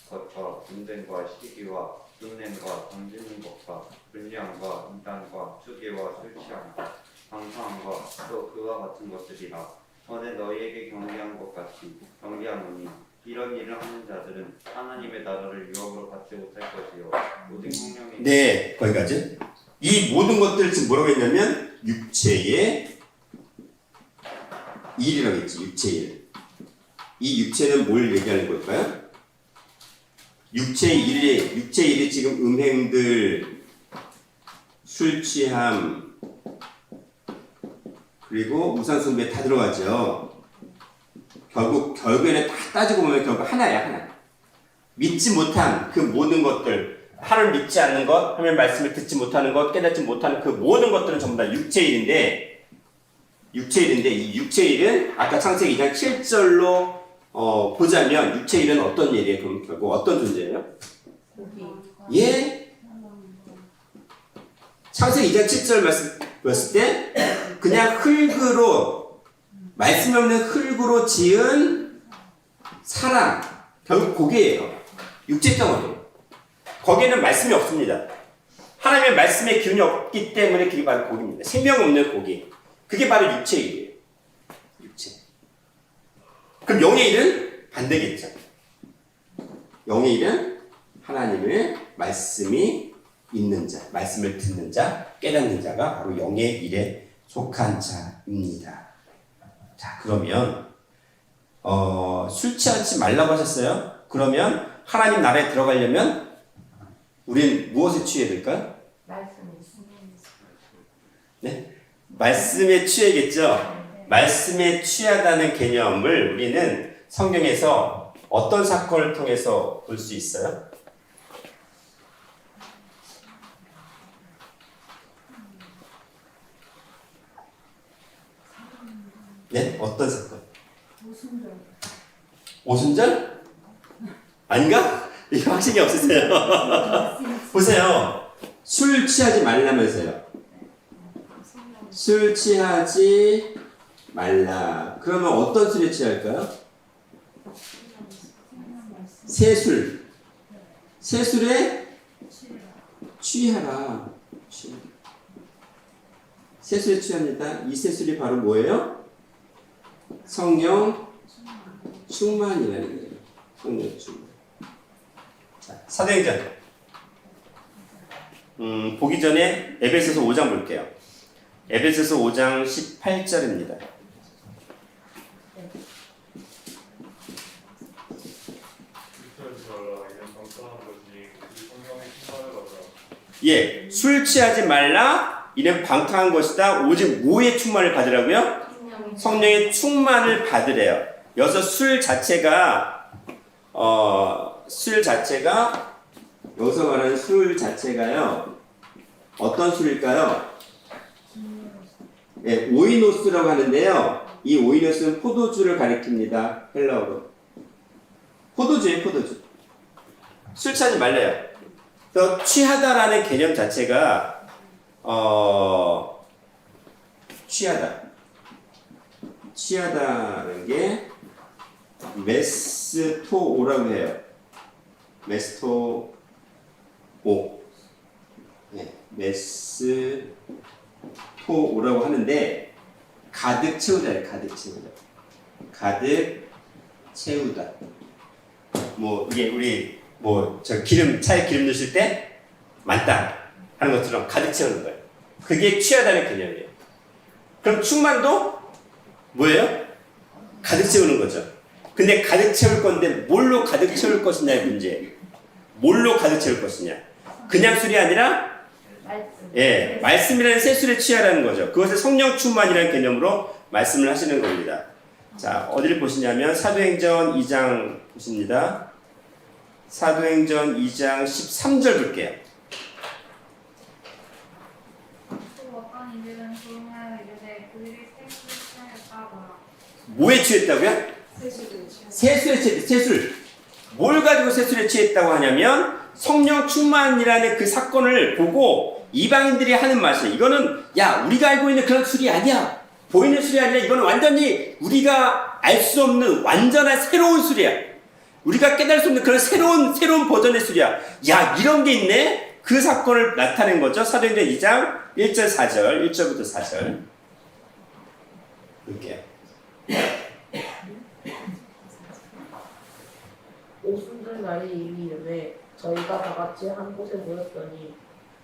것과 분쟁과 시기와 분냄과 던지는 것과 불량과 이단과 추기와 술취함과 방탕함과 또 그와 같은 것들이라. 전에 너희에게 경계한 것 같이 경계하노니 이런 일을 하는 자들은 하나님의 나라를 유혹으로 받지 못할 것이요 모든 성령이 네, 거기까지. 이 모든 것들을 지금 뭐라고 했냐면 육체의 일이라고 했지. 육체의 일. 이 육체는 뭘 얘기하는 걸까요? 육체의 일이 지금 음행들, 술 취함, 그리고 우상숭배 다 들어가죠. 결국에는 다 따지고 보면 결국 하나야, 하나. 믿지 못한 그 모든 것들, 하나님을 믿지 않는 것, 하나님의 말씀을 듣지 못하는 것, 깨닫지 못하는 그 모든 것들은 전부 다 육체일인데 이 육체일은 아까 창세기 2장 7절로 보자면 육체일은 어떤 일이에요? 그럼 결국 어떤 존재예요? 고기. 예? 창세기 2장 7절 말씀 보였을 때 그냥 흙으로 말씀 없는 흙으로 지은 사람 결국 고기예요. 육체 덩어리예요. 거기에는 말씀이 없습니다. 하나님의 말씀의 기운이 없기 때문에 그게 바로 고기입니다. 생명 없는 고기. 그게 바로 육체의 일이에요. 육체. 그럼 영의 일은 반대겠죠. 영의 일은 하나님의 말씀이 있는 자, 말씀을 듣는 자, 깨닫는 자가 바로 영의 일에 속한 자입니다. 자, 그러면 술 취하지 말라고 하셨어요? 그러면 하나님 나라에 들어가려면 우리는 무엇에 취해야 될까요? 말씀이 네? 말씀에 취해야겠죠? 말씀에 취하다는 개념을 우리는 성경에서 어떤 사건을 통해서 볼 수 있어요? 네? 어떤 사건? 오순절? 아닌가? 이거 확신이 없으세요? 보세요. 술 취하지 말라면서요. 술 취하지 말라. 그러면 어떤 술에 취할까요? 새술. 새술에 취하라. 새술에 취합니다. 이 새술이 바로 뭐예요? 성령 충만이라는 거예요. 성령 충만. 자, 사도행전. 보기 전에 에베소서 5장 볼게요. 에베소서 5장 18절입니다. 예, 술 취하지 말라. 이는 방탕한 것이다. 오직 뭐의 충만을 받으라고요? 성령의 충만을 받으래요. 여기서 술 자체가 여기서 말하는 술 자체가요. 어떤 술일까요? 네, 오이노스라고 하는데요. 이 오이노스는 포도주를 가리킵니다. 헬라어로. 포도주예요, 포도주. 술 취하지 말래요. 또 취하다라는 개념 자체가 취하다라는 게 메스토오라고 해요. 메스토오. 네, 메스토오라고 하는데 가득 채우다예요. 가득 채우다. 가득 채우다. 뭐 이게 우리 저 차에 기름 넣으실 때 많다 하는 것처럼 가득 채우는 거예요. 그게 취하다는 개념이에요. 그럼 충만도 뭐예요? 가득 채우는 거죠. 근데 가득 채울 건데 뭘로 가득 채울 것이냐의 문제예요. 뭘로 가득 채울 것이냐. 그냥 술이 아니라 말씀이라는 새술에 취하라는 거죠. 그것을 성령 충만이라는 개념으로 말씀을 하시는 겁니다. 자, 어디를 보시냐면 사도행전 2장 보십니다. 사도행전 2장 13절 볼게요. 어떤 이들은 조용하여 이르되 그들이 새술에 취하였다고. 뭐에 취했다고요? 새술에 취했다. 새술. 뭘 가지고 새술에 취했다고 하냐면 성령 충만이라는 그 사건을 보고 이방인들이 하는 말이에요. 이거는 야 우리가 알고 있는 그런 술이 아니야. 보이는 술이 아니라 이거는 완전히 우리가 알 수 없는 완전한 새로운 술이야. 우리가 깨달을 수 없는 그런 새로운 버전의 술이야. 야 이런 게 있네. 그 사건을 나타낸 거죠. 사도행전 2장 1절 4절 1절부터 4절 볼게요. 오순절 날이 이미 이르매 저희가 다 같이 한 곳에 모였더니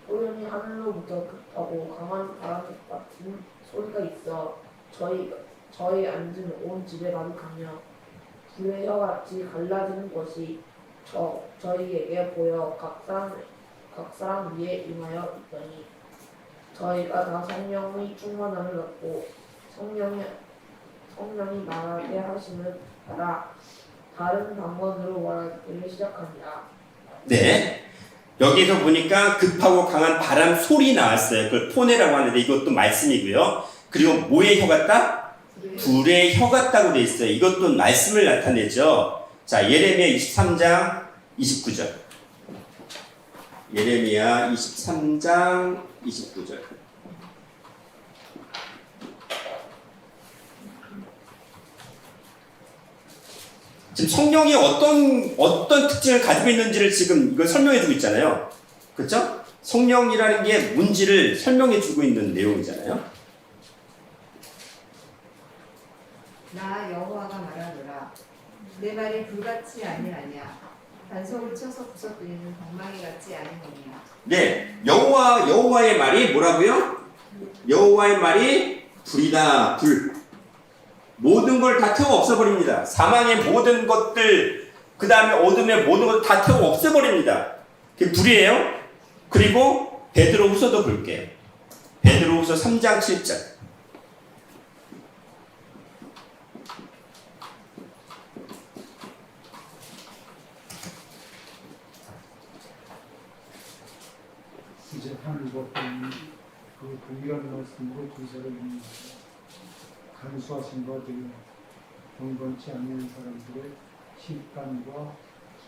우연히 하늘로부터 급하고 강한 바람 같은 소리가 있어 저희 앉은 온 집에 가득하며 불의 혀같이 갈라지는 것이 저희에게 보여 각 사람 위에 임하여 있더니 저희가 다 성령이 충만함을 얻고 성령이 말하게 하시는 따라 다른 방언으로 말하기를 시작합니다. 네. 여기서 보니까 급하고 강한 바람 소리 나왔어요. 그걸 포네라고 하는데 이것도 말씀이고요. 그리고 뭐의 혀 같다? 불의 혀 같다고 돼 있어요. 이것도 말씀을 나타내죠. 자, 예레미야 23장 29절. 예레미야 23장 29절. 지금 성령이 어떤 특징을 가지고 있는지를 지금 이걸 설명해 주고 있잖아요. 그렇죠? 성령이라는 게 뭔지를 설명해 주고 있는 내용이잖아요. 나 여호와가 말하노라. 내 말이 불같이 아니하냐. 반석을 쳐서 부서뜨리는 방망이 같지 않으느냐. 네, 여호와의 말이 뭐라고요? 여호와의 말이 불이다, 불. 모든 걸 다 태워 없애버립니다. 사망의 모든 것들, 그 다음에 어둠의 모든 걸 다 태워 없애버립니다. 그게 불이에요. 그리고 베드로후서도 볼게요. 베드로후서 3장 7절. 이제 하늘 법은 그 동일한 말씀으로 군사를 입는 간수하신 바 되어 경건치 않은 사람들의 심판과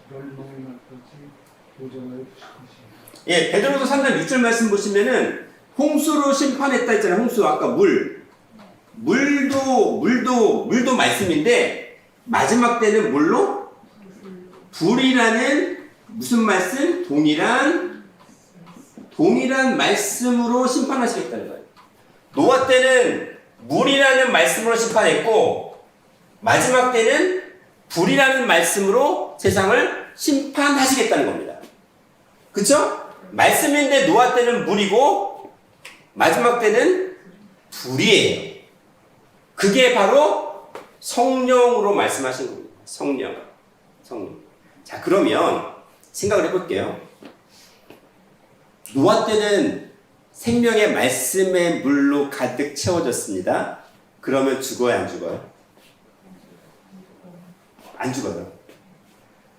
멸망의 날까지 보전하여 주실 것입니다. 예, 베드로후서 3장 6절 말씀 보시면은 홍수로 심판했다 했잖아요. 홍수 아까 물도 말씀인데 마지막 때는 뭘로? 불이라는 무슨 말씀? 동일한 말씀으로 심판하시겠다는 거예요. 노아 때는 물이라는 말씀으로 심판했고 마지막 때는 불이라는 말씀으로 세상을 심판하시겠다는 겁니다. 그쵸? 말씀인데 노아 때는 물이고 마지막 때는 불이에요. 그게 바로 성령으로 말씀하신 겁니다. 성령. 자, 그러면 생각을 해볼게요. 노아 때는 생명의 말씀의 물로 가득 채워졌습니다. 그러면 죽어요, 안 죽어요? 안 죽어요.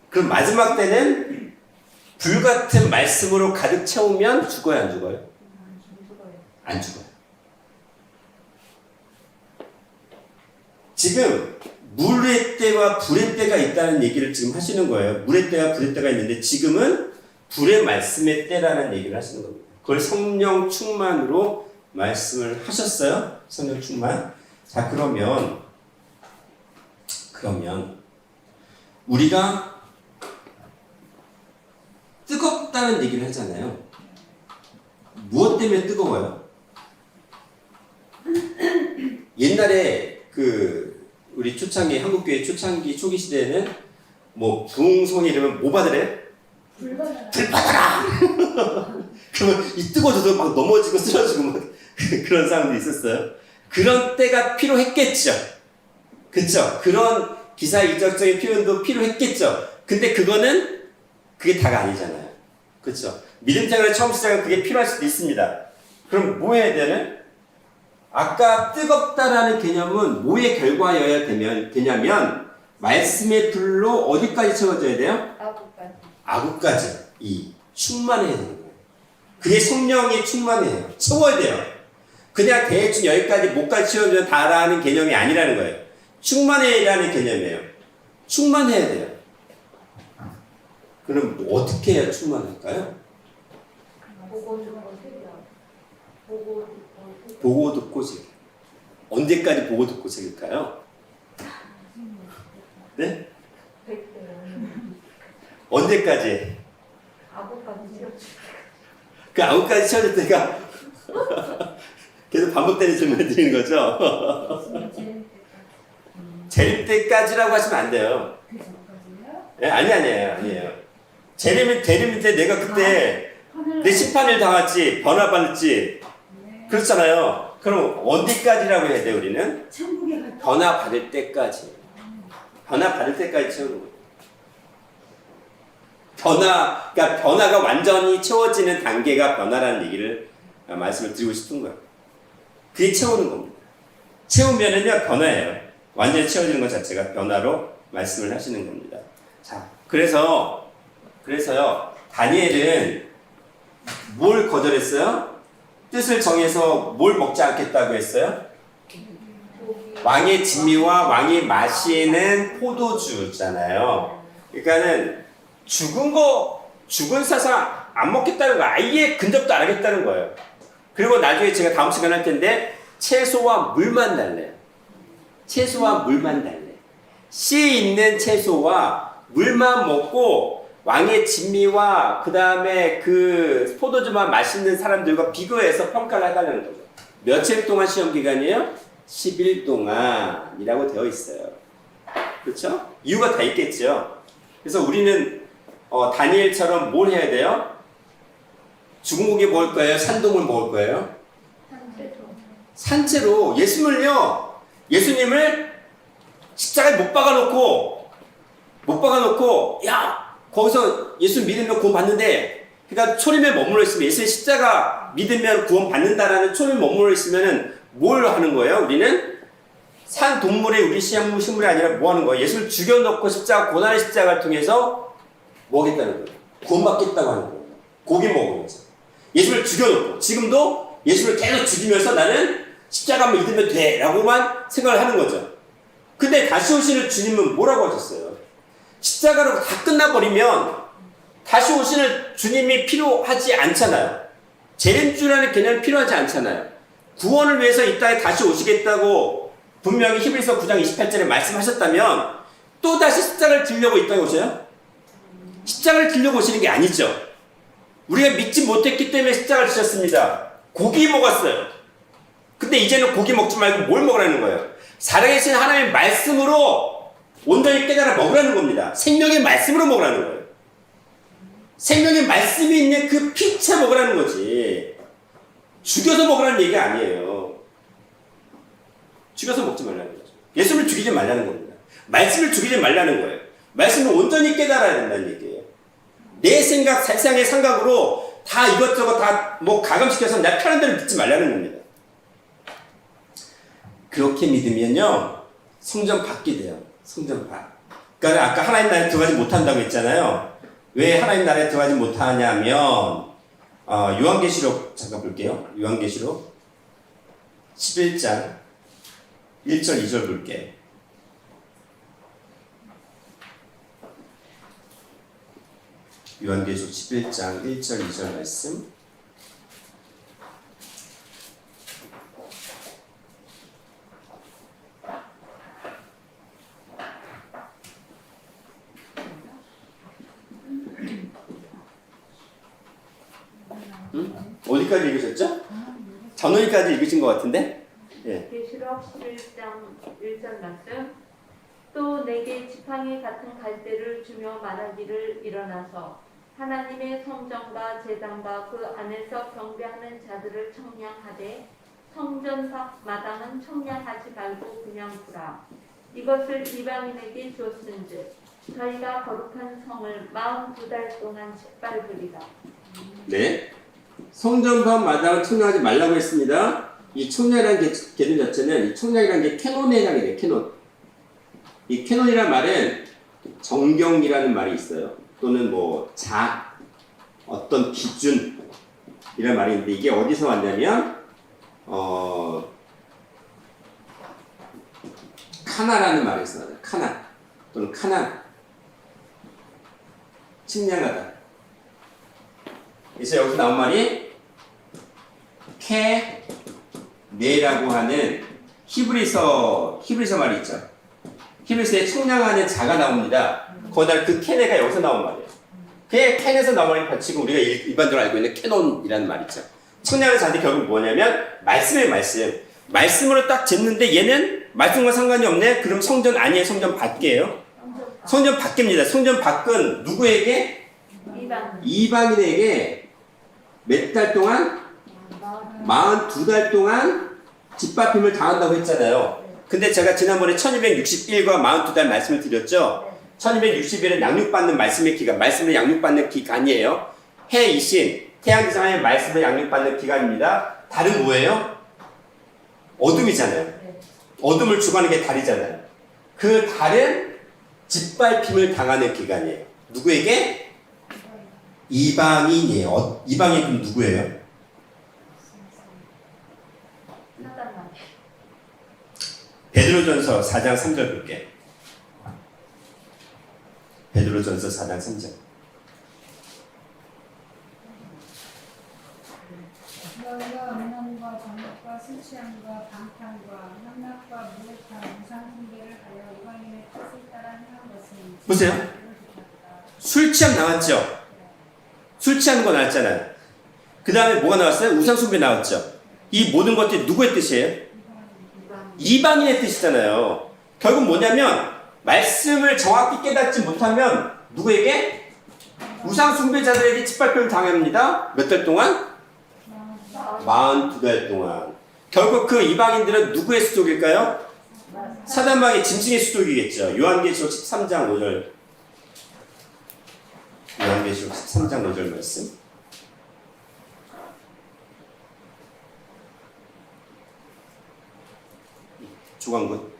그럼 마지막 때는 불같은 말씀으로 가득 채우면 죽어요, 안 죽어요? 안 죽어요. 지금 물의 때와 불의 때가 있다는 얘기를 지금 하시는 거예요. 물의 때와 불의 때가 있는데 지금은 불의 말씀의 때라는 얘기를 하시는 겁니다. 그걸 성령 충만으로 말씀을 하셨어요. 성령 충만. 자, 그러면 우리가 뜨겁다는 얘기를 하잖아요. 무엇 때문에 뜨거워요? 옛날에 우리 한국교회 초창기 초기 시대에는 뭐 부흥성이 이러면 뭐 받으래? 불 받아라! 그러면 이 뜨거워져서 막 넘어지고 쓰러지고 막 그런 사람도 있었어요. 그런 때가 필요했겠죠. 그쵸? 그런 기사이적적인 표현도 필요했겠죠. 근데 그게 다가 아니잖아요. 그쵸? 믿음 생활을 처음 시작하면 그게 필요할 수도 있습니다. 그럼 뭐 해야 되는? 아까 뜨겁다라는 개념은 뭐의 결과여야 되냐면 말씀의 불로 어디까지 채워져야 돼요? 아구까지 충만해야 되는 거예요. 그게 성령이 충만해요. 채워야 돼요. 그냥 대충 여기까지 목까지 채워주면 다라는 개념이 아니라는 거예요. 충만해라는 개념이에요. 충만해야 돼요. 그럼 어떻게 해야 충만할까요? 보고 듣고 새기. 언제까지 보고 듣고 새길까요? 네? 언제까지? 그 아구까지 채워질 때가 계속 반복되는 질문을 드리는 거죠? 재림 때까지라고 하시면 안 돼요. 네, 아니에요. 재림 때 내가 그때 내 심판을 당할지 변화받을지 그렇잖아요. 그럼 어디까지라고 해야 돼 우리는? 변화받을 때까지. 변화받을 때까지 채우는 거예요. 그러니까 변화가 완전히 채워지는 단계가 변화라는 얘기를 말씀을 드리고 싶은 거예요. 그게 채우는 겁니다. 채우면은요 변화예요. 완전히 채워지는 것 자체가 변화로 말씀을 하시는 겁니다. 자, 그래서요 다니엘은 뭘 거절했어요? 뜻을 정해서 뭘 먹지 않겠다고 했어요? 왕의 진미와 왕이 마시는 포도주잖아요. 그러니까는 죽은 사상 안 먹겠다는 거, 아예 근접도 안 하겠다는 거예요. 그리고 나중에 제가 다음 시간에 할 텐데 채소와 물만 달래요. 채소와 물만 달래. 씨 있는 채소와 물만 먹고 왕의 진미와 그 다음에 그 포도주만 마시는 사람들과 비교해서 평가를 해달라는 거죠. 며칠 동안 시험 기간이에요? 10일 동안이라고 되어 있어요. 그렇죠? 이유가 다 있겠죠. 그래서 우리는 다니엘처럼 뭘 해야 돼요? 죽은 고기 먹을 거예요? 산동물 먹을 거예요? 산채로 예수님을 십자가에 못 박아놓고 야 거기서 예수 믿으면 구원 받는데, 그러니까 초림에 머물러 있으면, 예수의 십자가 믿으면 구원 받는다라는 초림에 머물러 있으면은 뭘 하는 거예요? 우리는 산 동물의 우리 식물이 아니라 뭐 하는 거예요? 예수를 죽여놓고 십자가, 고난의 십자가를 통해서 뭐 하겠다는 거예요? 구원받겠다고 하는 거예요. 고기 먹으면서 예수를 죽여놓고, 지금도 예수를 계속 죽이면서 나는 십자가만 믿으면 돼 라고만 생각을 하는 거죠. 근데 다시 오시는 주님은 뭐라고 하셨어요? 십자가로 다 끝나버리면 다시 오시는 주님이 필요하지 않잖아요. 재림주라는 개념이 필요하지 않잖아요. 구원을 위해서 이 땅에 다시 오시겠다고 분명히 히브리서 9장 28절에 말씀하셨다면 또 다시 십자가를 들려고 이 땅에 오셔요? 십자가를 들려고 오시는 게 아니죠. 우리가 믿지 못했기 때문에 십자가를 지셨습니다. 고기 먹었어요. 근데 이제는 고기 먹지 말고 뭘 먹으라는 거예요? 살아계신 하나님의 말씀으로 온전히 깨달아 먹으라는 겁니다. 생명의 말씀으로 먹으라는 거예요. 생명의 말씀이 있는 그 피채 먹으라는 거지. 죽여서 먹으라는 얘기가 아니에요. 죽여서 먹지 말라는 거죠. 예수를 죽이지 말라는 겁니다. 말씀을 죽이지 말라는 거예요. 말씀을 온전히 깨달아야 된다는 얘기예요. 내 생각, 세상의 생각으로 다 이것저것 다 뭐 가감시켜서 내 편한 대로 믿지 말라는 겁니다. 그렇게 믿으면요 성전 밖이 돼요. 성전 밖. 그러니까 아까 하나님 나라에 들어가지 못한다고 했잖아요. 왜 하나님 나라에 들어가지 못하냐면 요한계시록 잠깐 볼게요. 요한계시록 11장 1절 2절 볼게요. 요한계시록 11장 1절 2절 말씀. 어디까지 읽으셨죠? 전원이까지 읽으신 것 같은데? 예. 계시록 11장 1절 말씀. 또 내게 지팡이 같은 갈대를 주며 말하기를 일어나서 하나님의 성전과 제단과 그 안에서 경배하는 자들을 청량하되 성전 밖 마당은 청량하지 말고 그냥 두라. 이것을 이방인에게 주었은즉 저희가 거룩한 성을 42달 동안 짓밟으리라. 네. 성전 밖 마당을 청량하지 말라고 했습니다. 이 청량이라는 개념 자체는, 이 청량이라는 게 캐논에 해당이 돼요. 캐논. 이 캐논이라는 말은 정경이라는 말이 있어요. 또는 뭐 어떤 기준 이런 말이 있는데, 이게 어디서 왔냐면 카나라는 말에서 나와요. 카나 또는 카난, 측량하다. 그래서 여기서 나온 말이 케네라고 하는 히브리서 말이 있죠. 히브리서에 청량하는 자가 나옵니다. 거기다 그 케네가 여기서 나온 말이에요. 그게 캔에서 나온 말이 지금 우리가 일반적으로 알고 있는 캐논이라는 말 있죠. 청량하는 자인데 결국 뭐냐면 말씀의 말씀. 말씀으로 딱 쟀는데 얘는 말씀과 상관이 없네? 그럼 성전 아니에요? 성전 밖이에요? 성전 밖입니다. 성전 밖은 누구에게? 이방인에게 몇 달 동안? 42달 동안 짓밟힘을 당한다고 했잖아요. 근데 제가 지난번에 1261과 42달 말씀을 드렸죠. 1260일은 양육받는 말씀의 기간, 말씀을 양육받는 기간이에요. 해 이신, 태양 되신 하나님의 말씀을 양육받는 기간입니다. 달은 뭐예요? 어둠이잖아요. 어둠을 주관하는 게 달이잖아요. 그 달은 짓밟힘을 당하는 기간이에요. 누구에게? 이방인이에요. 이방인 그럼 누구예요? 사단 베드로전서 4장 3절 볼게. 베드로전서 4장 3절. 너희가 음란과 정욕과 술 취함과 방탕과 향락과 무욕한 우상 숭배를 하여 이방인의 뜻을 따라 행한 것은 보세요. 지혜를 술 취함 나왔죠? 술 취하는 거 나왔잖아요. 그 다음에 뭐가 나왔어요? 우상숭배 나왔죠? 이 모든 것들이 누구의 뜻이에요? 이방인의 뜻이잖아요. 결국 뭐냐면 말씀을 정확히 깨닫지 못하면 누구에게? 우상숭배자들에게 짓밟힘을 당합니다. 몇 달 동안? 42달 동안. 결국 그 이방인들은 누구의 수족일까요? 사단마귀 짐승의 수족이겠죠. 요한계시록 13장 5절. 요한계시록 13장 5절 말씀. 조광군.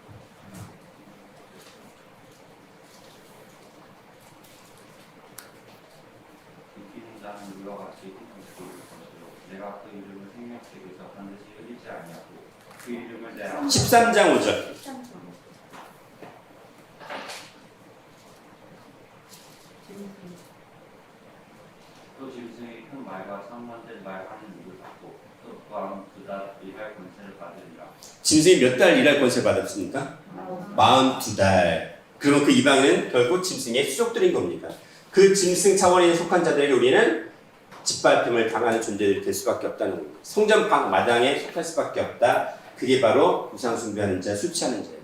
이기는 자는 물과 같이 힘을 보일 것이요 내가 그 이름을 생명책에서 반드시 흘리지 아니하고 그 이름을 내가 13장 5절. 또 짐승이 큰 말과 천만대 말하는 입을 받고 또 또한 그다 일할 권세를 받으리라. 짐승이 몇 달 일할 권세를 받았습니까? 42달. 그러면 그 이방인은 결국 짐승의 수족들인 겁니다. 그 짐승 차원에 속한 자들에게 우리는 짓밟힘을 당하는 존재들이 될 수밖에 없다는 겁니다. 성전 방 마당에 속할 수밖에 없다. 그게 바로 우상 숭배하는 자, 술 취하는 자예요.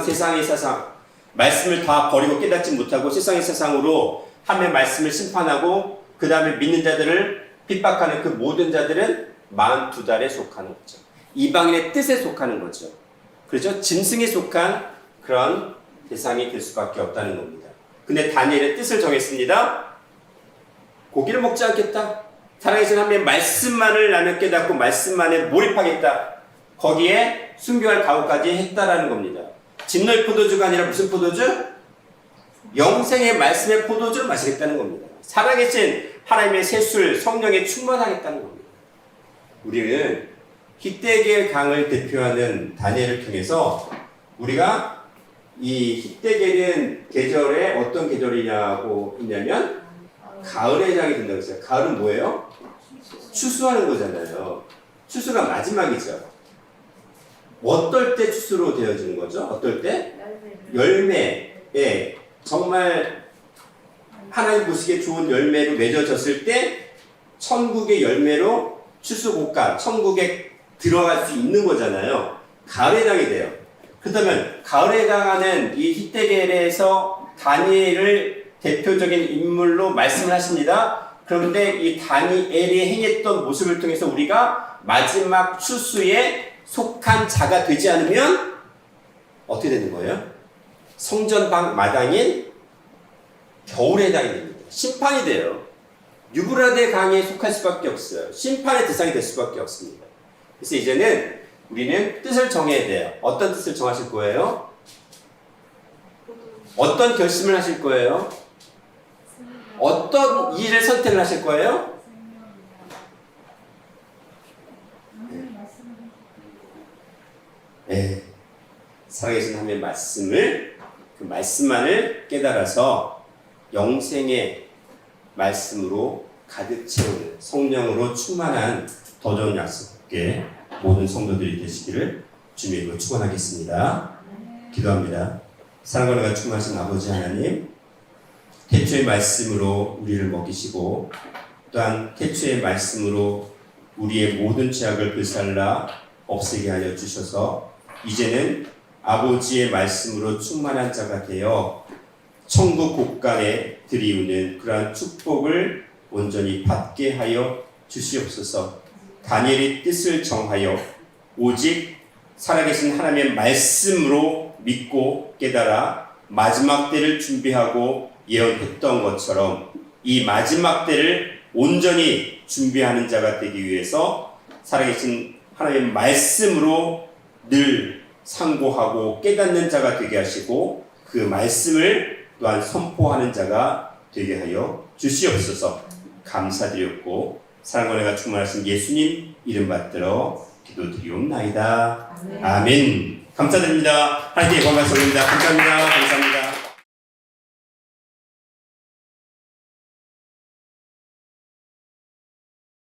세상의 사상, 말씀을 다 버리고 깨닫지 못하고 세상의 사상으로 하나님의 말씀을 심판하고 그 다음에 믿는 자들을 핍박하는 그 모든 자들은 42달에 속하는 거죠. 이방인의 뜻에 속하는 거죠. 그렇죠? 짐승에 속한 그런 대상이 될 수밖에 없다는 겁니다. 근데 다니엘은 뜻을 정했습니다. 고기를 먹지 않겠다. 살아계신 하나님의 말씀만을 나는 깨닫고 말씀만에 몰입하겠다. 거기에 순교할 각오까지 했다라는 겁니다. 진노의 포도주가 아니라 무슨 포도주? 영생의 말씀의 포도주를 마시겠다는 겁니다. 살아계신 하나님의 새술 성령에 충만하겠다는 겁니다. 우리는 히데겔 강을 대표하는 다니엘을 통해서 우리가 이 히데겔은 계절에 어떤 계절이냐고 했냐면 가을의 해당이 된다고 했어요. 가을은 뭐예요? 추수하는 거잖아요. 추수가 마지막이죠. 어떨 때 추수로 되어지는 거죠? 어떨 때? 열매에 정말 하나님 보시기에 좋은 열매로 맺어졌을 때 천국의 열매로 추수곡간 천국에 들어갈 수 있는 거잖아요. 가을에 해당이 돼요. 그렇다면 가을에 해당하는 이 히데겔에서 다니엘을 대표적인 인물로 말씀을 하십니다. 그런데 이 다니엘이 행했던 모습을 통해서 우리가 마지막 추수에 속한 자가 되지 않으면 어떻게 되는 거예요? 성전방 마당인 겨울에 해당이 됩니다. 심판이 돼요. 유브라데 강에 속할 수밖에 없어요. 심판의 대상이 될 수밖에 없습니다. 그래서 이제는 우리는 뜻을 정해야 돼요. 어떤 뜻을 정하실 거예요? 어떤 결심을 하실 거예요? 어떤 일을 선택을 하실 거예요? 네. 살아계신 하나님의 말씀을 그 말씀만을 깨달아서 영생의 말씀으로 가득 채우는 성령으로 충만한 더 좋은 약속의 모든 성도들이 되시기를 주님의 이름으로 축원하겠습니다. 기도합니다. 사랑과 은혜가 충만하신 아버지 하나님, 태초의 말씀으로 우리를 먹이시고 또한 태초의 말씀으로 우리의 모든 죄악을 불살라 없애게 하여 주셔서 이제는 아버지의 말씀으로 충만한 자가 되어 천국 곳간에 들이우는 그러한 축복을 온전히 받게 하여 주시옵소서. 다니엘의 뜻을 정하여 오직 살아계신 하나님의 말씀으로 믿고 깨달아 마지막 때를 준비하고 예언했던 것처럼 이 마지막 때를 온전히 준비하는 자가 되기 위해서 살아계신 하나님의 말씀으로 늘 상고하고 깨닫는 자가 되게 하시고 그 말씀을 또한 선포하는 자가 되게 하여 주시옵소서. 감사드렸고 사랑과 은혜가 충만하신 예수님 이름 받들어 기도드리옵나이다. 아멘. 감사드립니다. 하나님께 영광 올립니다. 감사합니다. 감사합니다.